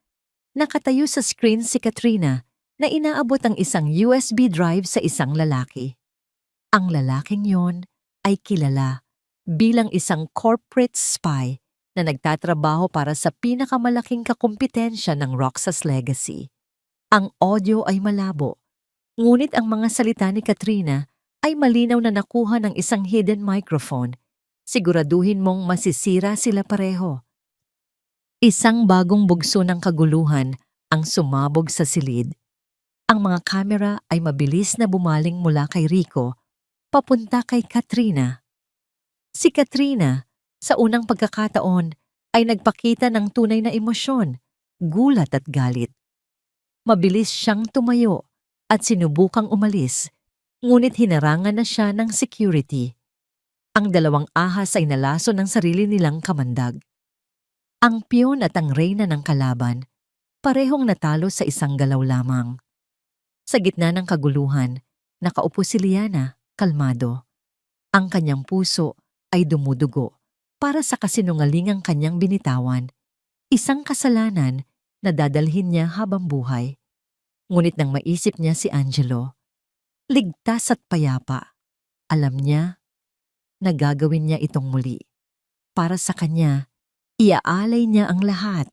Nakatayo sa screen si Katrina na inaabot ang isang USB drive sa isang lalaki. Ang lalaking yon ay kilala bilang isang corporate spy na nagtatrabaho para sa pinakamalaking kakumpetensya ng Roxas Legacy. Ang audio ay malabo, ngunit ang mga salita ni Katrina ay malinaw na nakuha ng isang hidden microphone. Siguraduhin mong masisira sila pareho. Isang bagong bugso ng kaguluhan ang sumabog sa silid. Ang mga kamera ay mabilis na bumaling mula kay Rico papunta kay Katrina. Si Katrina, sa unang pagkakataon, ay nagpakita ng tunay na emosyon, gulat at galit. Mabilis siyang tumayo at sinubukang umalis, ngunit hinarangan na siya ng security. Ang dalawang ahas ay nalaso ng sarili nilang kamandag. Ang piyon at ang reyna ng kalaban, parehong natalo sa isang galaw lamang. Sa gitna ng kaguluhan, nakaupo si Liana, kalmado. Ang kanyang puso ay dumudugo para sa kasinungalingang kanyang binitawan, isang kasalanan na dadalhin niya habang buhay. Ngunit nang maisip niya si Angelo, ligtas at payapa, alam niya na gagawin niya itong muli. Para sa kanya, iaalay niya ang lahat.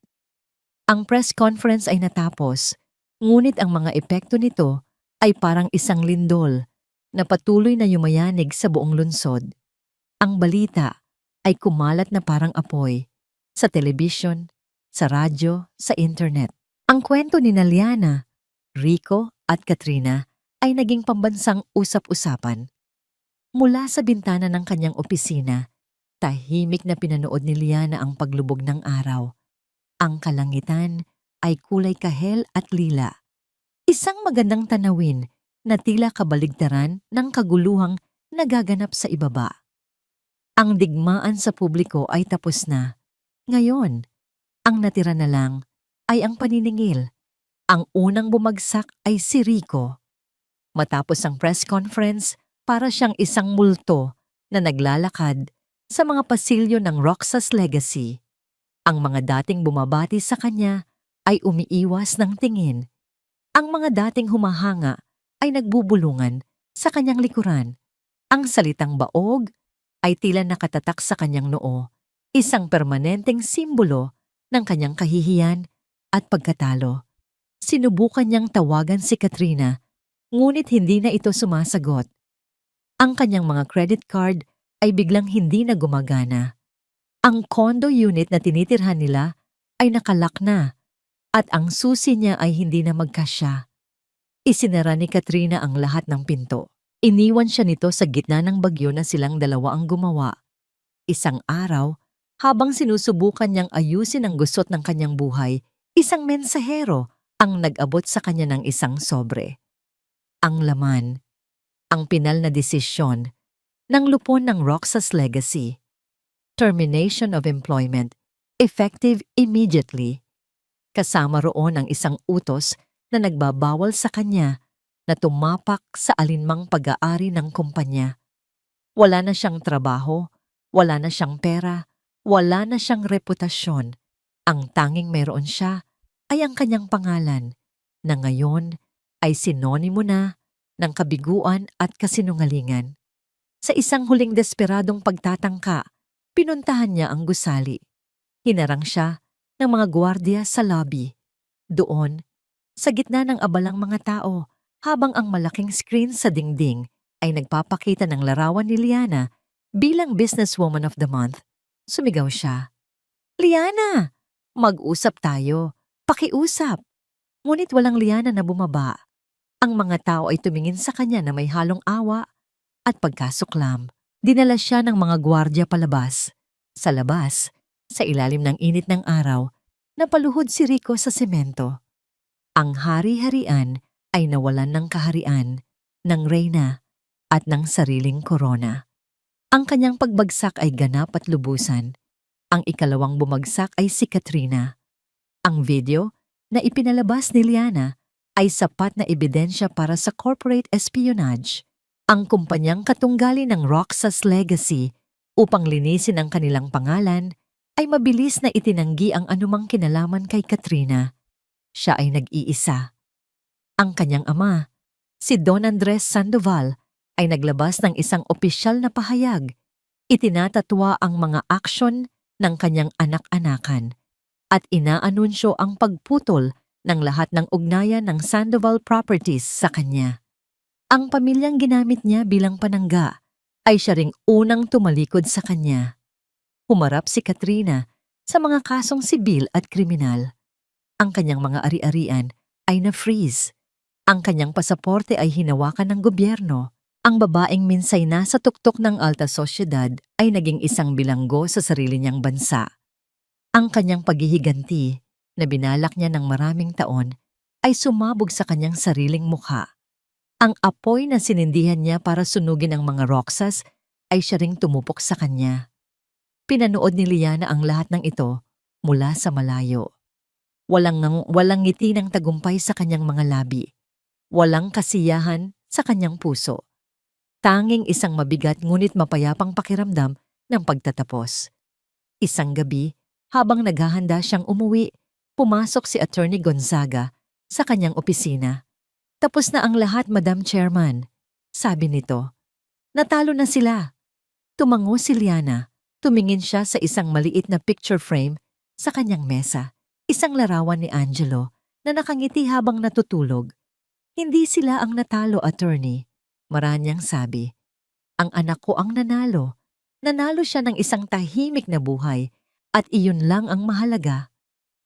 Ang press conference ay natapos, ngunit ang mga epekto nito ay parang isang lindol na patuloy na yumayanig sa buong lungsod. Ang balita ay kumalat na parang apoy sa telebisyon, sa radyo, sa internet. Ang kwento ni Liana, Rico at Katrina ay naging pambansang usap-usapan. Mula sa bintana ng kanyang opisina, tahimik na pinanood ni Liana ang paglubog ng araw. Ang kalangitan ay kulay kahel at lila. Isang magandang tanawin na tila kabaligtaran ng kaguluhang nagaganap sa ibaba. Ang digmaan sa publiko ay tapos na. Ngayon, ang natira na lang ay ang paniningil. Ang unang bumagsak ay si Rico. Matapos ang press conference, para siyang isang multo na naglalakad sa mga pasilyo ng Roxas Legacy. Ang mga dating bumabati sa kanya ay umiiwas ng tingin. Ang mga dating humahanga ay nagbubulungan sa kanyang likuran. Ang salitang baog ay tila nakatatak sa kanyang noo, isang permanenteng simbolo ng kanyang kahihiyan at pagkatalo. Sinubukan niyang tawagan si Katrina, ngunit hindi na ito sumasagot. Ang kanyang mga credit card ay biglang hindi na gumagana. Ang condo unit na tinitirhan nila ay nakalak na at ang susi niya ay hindi na magkasya. Isinara ni Katrina ang lahat ng pinto. Iniwan siya nito sa gitna ng bagyo na silang dalawa ang gumawa. Isang araw, habang sinusubukan niyang ayusin ang gusot ng kanyang buhay, isang mensahero ang nag-abot sa kanya ng isang sobre. Ang laman, ang pinal na desisyon ng lupon ng Roxas Legacy. Termination of employment, effective immediately. Kasama roon ang isang utos na nagbabawal sa kanya na tumapak sa alinmang pag-aari ng kumpanya. Wala na siyang trabaho, wala na siyang pera, wala na siyang reputasyon. Ang tanging meron siya ay ang kanyang pangalan na ngayon ay sinonimo na ng kabiguan at kasinungalingan. Sa isang huling desperadong pagtatangka, pinuntahan niya ang gusali. Hinarang siya ng mga gwardiya sa lobby. Doon, sa gitna ng abalang mga tao, habang ang malaking screen sa dingding ay nagpapakita ng larawan ni Liana bilang Businesswoman of the Month, sumigaw siya. "Liana! Mag-usap tayo. Pakiusap!" Ngunit walang Liana na bumaba. Ang mga tao ay tumingin sa kanya na may halong awa at pagkasuklam. Dinala siya ng mga gwardya palabas. Sa labas, sa ilalim ng init ng araw, napaluhod si Rico sa semento. Ang hari-harian ay nawalan ng kaharian, ng reyna, at ng sariling korona. Ang kanyang pagbagsak ay ganap at lubusan. Ang ikalawang bumagsak ay si Katrina. Ang video na ipinalabas ni Liana ay sapat na ebidensya para sa corporate espionage. Ang kumpanyang katunggali ng Roxas Legacy upang linisin ang kanilang pangalan ay mabilis na itinanggi ang anumang kinalaman kay Katrina. Siya ay nag-iisa. Ang kanyang ama, si Don Andres Sandoval, ay naglabas ng isang opisyal na pahayag. Itinatatwa ang mga aksyon ng kanyang anak-anakan at inaanunsyo ang pagputol ng lahat ng ugnayan ng Sandoval Properties sa kanya. Ang pamilyang ginamit niya bilang panangga ay siya ring unang tumalikod sa kanya. Humarap si Katrina sa mga kasong sibil at kriminal. Ang kanyang mga ari-arian ay na-freeze. Ang kanyang pasaporte ay hinawakan ng gobyerno. Ang babaeng minsay nasa tuktok ng alta sosyedad ay naging isang bilanggo sa sarili niyang bansa. Ang kanyang paghihiganti na binalak niya ng maraming taon ay sumabog sa kanyang sariling mukha. Ang apoy na sinindihan niya para sunugin ang mga Roxas ay siya ring tumupok sa kanya. Pinanood ni Liana ang lahat ng ito mula sa malayo. Walang ngiti ng tagumpay sa kanyang mga labi. Walang kasiyahan sa kanyang puso. Tanging isang mabigat ngunit mapayapang pakiramdam ng pagtatapos. Isang gabi, habang naghahanda siyang umuwi, pumasok si Attorney Gonzaga sa kanyang opisina. Tapos na ang lahat, Madam Chairman. Sabi nito. Natalo na sila. Tumango si Liana. Tumingin siya sa isang maliit na picture frame sa kanyang mesa. Isang larawan ni Angelo na nakangiti habang natutulog. Hindi sila ang natalo, Attorney. Maranyang sabi. Ang anak ko ang nanalo. Nanalo siya ng isang tahimik na buhay at iyon lang ang mahalaga.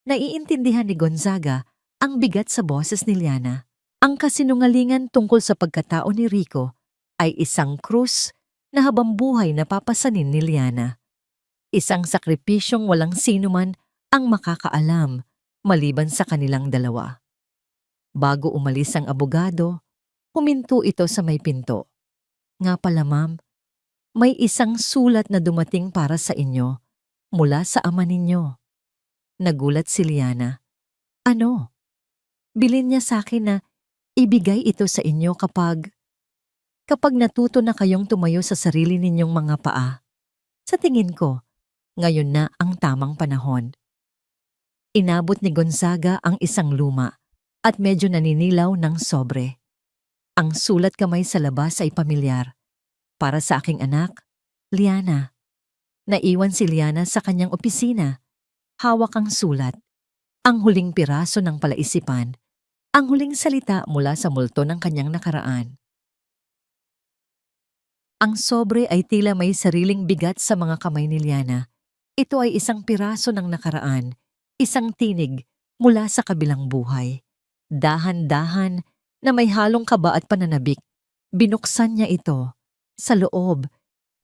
Naiintindihan ni Gonzaga ang bigat sa boses ni Liana. Ang kasinungalingan tungkol sa pagkatao ni Rico ay isang krus na habang buhay na papasanin ni Liana. Isang sakripisyong walang sinuman ang makakaalam maliban sa kanilang dalawa. Bago umalis ang abogado, huminto ito sa may pinto. Nga pala ma'am, may isang sulat na dumating para sa inyo mula sa ama ninyo. Nagulat si Liana. Ano? Bilin niya sa akin na ibigay ito sa inyo kapag natuto na kayong tumayo sa sarili ninyong mga paa. Sa tingin ko, ngayon na ang tamang panahon. Inabot ni Gonzaga ang isang luma at medyo naninilaw ng sobre. Ang sulat kamay sa labas ay pamilyar. Para sa aking anak, Liana. Naiwan si Liana sa kanyang opisina. Hawak ang sulat. Ang huling piraso ng palaisipan. Ang huling salita mula sa multo ng kanyang nakaraan. Ang sobre ay tila may sariling bigat sa mga kamay ni Liana. Ito ay isang piraso ng nakaraan, isang tinig mula sa kabilang buhay. Dahan-dahan na may halong kaba at pananabik, binuksan niya ito. Sa loob,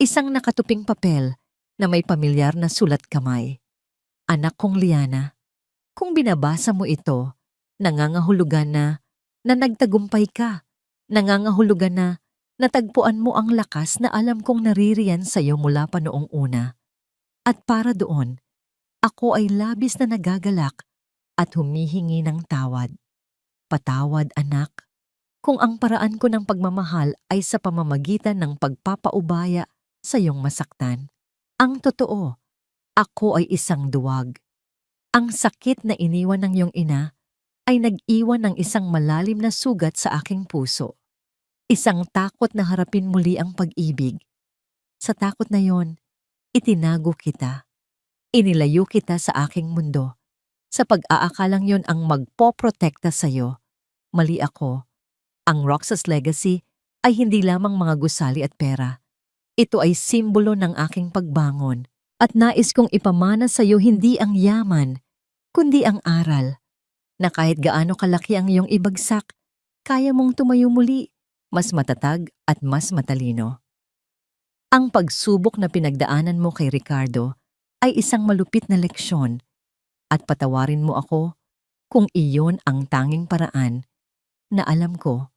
isang nakatuping papel na may pamilyar na sulat kamay. Anak kong Liana, kung binabasa mo ito, nangangahulugan na nagtagumpay ka. Nangangahulugan na natagpuan mo ang lakas na alam kong naririyan sa iyo mula pa noong una. At para doon, ako ay labis na nagagalak at humihingi ng tawad. Patawad, anak, kung ang paraan ko ng pagmamahal ay sa pamamagitan ng pagpapaubaya sa iyong masaktan. Ang totoo, ako ay isang duwag. Ang sakit na iniwan ng iyong ina ay nag-iwan ng isang malalim na sugat sa aking puso. Isang takot na harapin muli ang pag-ibig. Sa takot na yon, itinago kita. Inilayo kita sa aking mundo. Sa pag-aakalang yon ang magpoprotekta sa iyo. Mali ako. Ang Roxas Legacy ay hindi lamang mga gusali at pera. Ito ay simbolo ng aking pagbangon at nais kong ipamana sa iyo hindi ang yaman, kundi ang aral, na kahit gaano kalaki ang iyong ibagsak, kaya mong tumayo muli, mas matatag at mas matalino. Ang pagsubok na pinagdaanan mo kay Ricardo ay isang malupit na leksyon at patawarin mo ako kung iyon ang tanging paraan na alam ko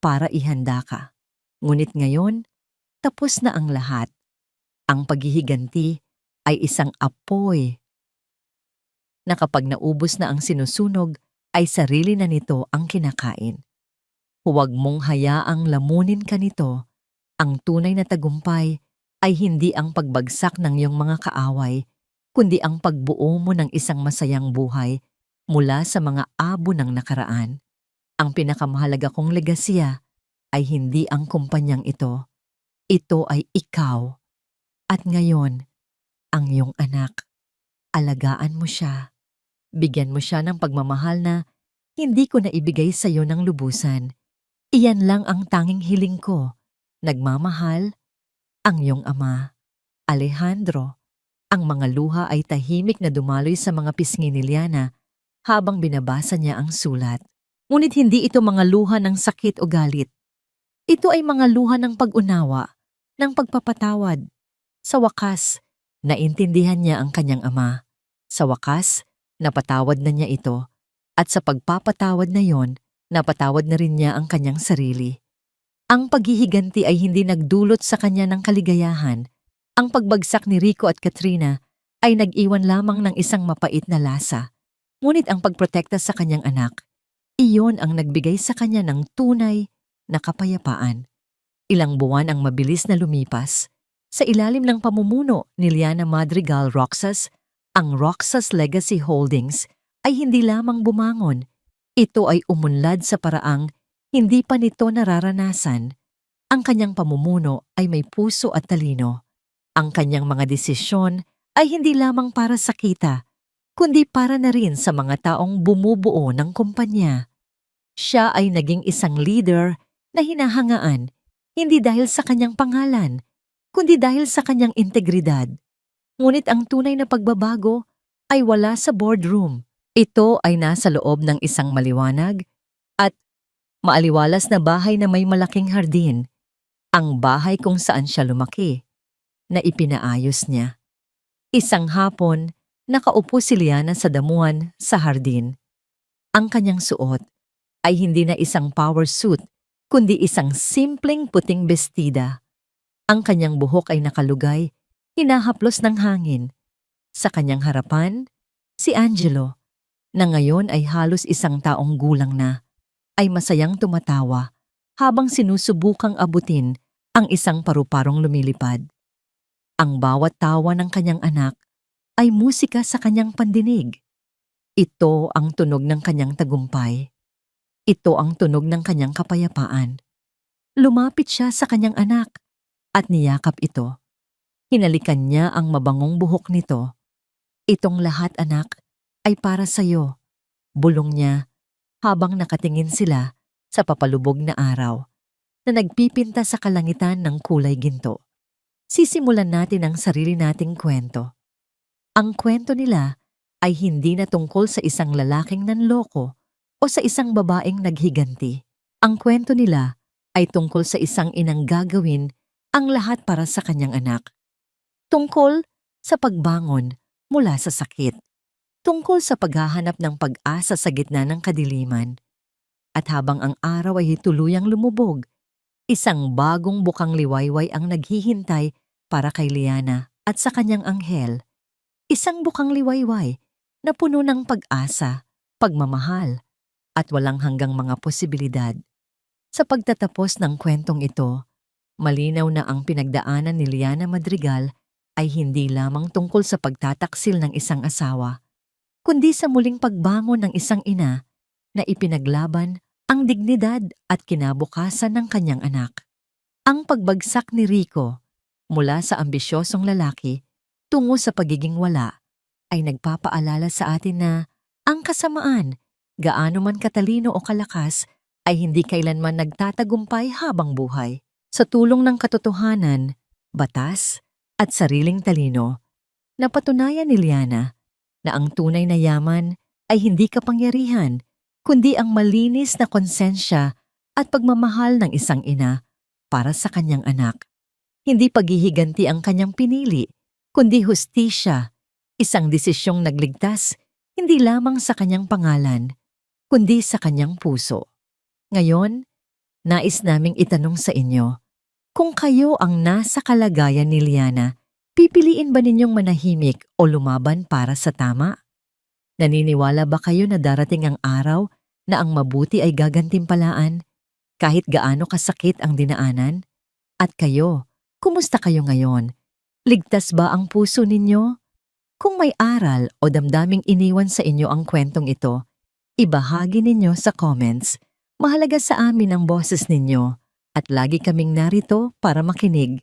para ihanda ka. Ngunit ngayon, tapos na ang lahat. Ang paghihiganti ay isang apoy na kapag naubos na ang sinusunog ay sarili na nito ang kinakain. Huwag mong hayaang lamunin ka nito. Ang tunay na tagumpay ay hindi ang pagbagsak ng iyong mga kaaway, kundi ang pagbuo mo ng isang masayang buhay mula sa mga abo ng nakaraan. Ang pinakamahalaga kong legasya ay hindi ang kumpanyang ito. Ito ay ikaw. At ngayon, ang iyong anak. Alagaan mo siya. Bigyan mo siya ng pagmamahal na hindi ko na ibigay sa iyo ng lubusan. Iyan lang ang tanging hiling ko. Nagmamahal, ang iyong ama. Alejandro. Ang mga luha ay tahimik na dumaloy sa mga pisngi ni Liana habang binabasa niya ang sulat. Ngunit hindi ito mga luha ng sakit o galit. Ito ay mga luha ng pag-unawa, ng pagpapatawad. Sa wakas, naintindihan niya ang kanyang ama. Sa wakas, napatawad na niya ito. At sa pagpapatawad na yon, napatawad na rin niya ang kanyang sarili. Ang paghihiganti ay hindi nagdulot sa kanya ng kaligayahan. Ang pagbagsak ni Rico at Katrina ay nag-iwan lamang ng isang mapait na lasa. Ngunit ang pagprotekta sa kanyang anak, iyon ang nagbigay sa kanya ng tunay na kapayapaan. Ilang buwan ang mabilis na lumipas. Sa ilalim ng pamumuno ni Liana Madrigal Roxas, ang Roxas Legacy Holdings ay hindi lamang bumangon. Ito ay umunlad sa paraang hindi pa nito nararanasan. Ang kanyang pamumuno ay may puso at talino. Ang kanyang mga desisyon ay hindi lamang para sa kita, kundi para na rin sa mga taong bumubuo ng kumpanya. Siya ay naging isang leader na hinahangaan, hindi dahil sa kanyang pangalan, kundi dahil sa kanyang integridad. Ngunit ang tunay na pagbabago ay wala sa boardroom. Ito ay nasa loob ng isang maliwanag at maaliwalas na bahay na may malaking hardin, ang bahay kung saan siya lumaki, na ipinaayos niya. Isang hapon, nakaupo si Liana sa damuhan sa hardin. Ang kanyang suot ay hindi na isang power suit, kundi isang simpleng puting bestida. Ang kanyang buhok ay nakalugay, hinahaplos ng hangin. Sa kanyang harapan, si Angelo, na ngayon ay halos isang taong gulang na, ay masayang tumatawa habang sinusubukang abutin ang isang paru-parong lumilipad. Ang bawat tawa ng kanyang anak ay musika sa kanyang pandinig. Ito ang tunog ng kanyang tagumpay. Ito ang tunog ng kanyang kapayapaan. Lumapit siya sa kanyang anak at niyakap ito. Hinalikan niya ang mabangong buhok nito. Itong lahat, anak, ay para sa iyo, bulong niya habang nakatingin sila sa papalubog na araw na nagpipinta sa kalangitan ng kulay ginto. Sisimulan natin ang sarili nating kwento. Ang kwento nila ay hindi na tungkol sa isang lalaking nanloko o sa isang babaeng naghiganti. Ang kwento nila ay tungkol sa isang inang gagawin ang lahat para sa kanyang anak. Tungkol sa pagbangon mula sa sakit. Tungkol sa paghahanap ng pag-asa sa gitna ng kadiliman. At habang ang araw ay tuluyang lumubog, isang bagong bukang liwayway ang naghihintay para kay Liana at sa kanyang anghel. Isang bukang liwayway na puno ng pag-asa, pagmamahal, at walang hanggang mga posibilidad. Sa pagtatapos ng kwentong ito, malinaw na ang pinagdaanan ni Liana Madrigal ay hindi lamang tungkol sa pagtataksil ng isang asawa, kundi sa muling pagbangon ng isang ina na ipinaglaban ang dignidad at kinabukasan ng kanyang anak. Ang pagbagsak ni Rico mula sa ambisyosong lalaki tungo sa pagiging wala ay nagpapaalala sa atin na ang kasamaan, gaano man katalino o kalakas, ay hindi kailanman nagtatagumpay habang buhay. Sa tulong ng katotohanan, batas, at sariling talino, napatunayan ni Liana na ang tunay na yaman ay hindi kapangyarihan, kundi ang malinis na konsensya at pagmamahal ng isang ina para sa kanyang anak. Hindi paghihiganti ang kanyang pinili, kundi hustisya, isang desisyong nagligtas hindi lamang sa kanyang pangalan, kundi sa kanyang puso. Ngayon, nais naming itanong sa inyo, kung kayo ang nasa kalagayan ni Liana, pipiliin ba ninyong manahimik o lumaban para sa tama? Naniniwala ba kayo na darating ang araw na ang mabuti ay gagantimpalaan, kahit gaano kasakit ang dinaanan? At kayo, kumusta kayo ngayon? Ligtas ba ang puso ninyo? Kung may aral o damdaming iniwan sa inyo ang kwentong ito, ibahagi ninyo sa comments. Mahalaga sa amin ang boses ninyo at lagi kaming narito para makinig.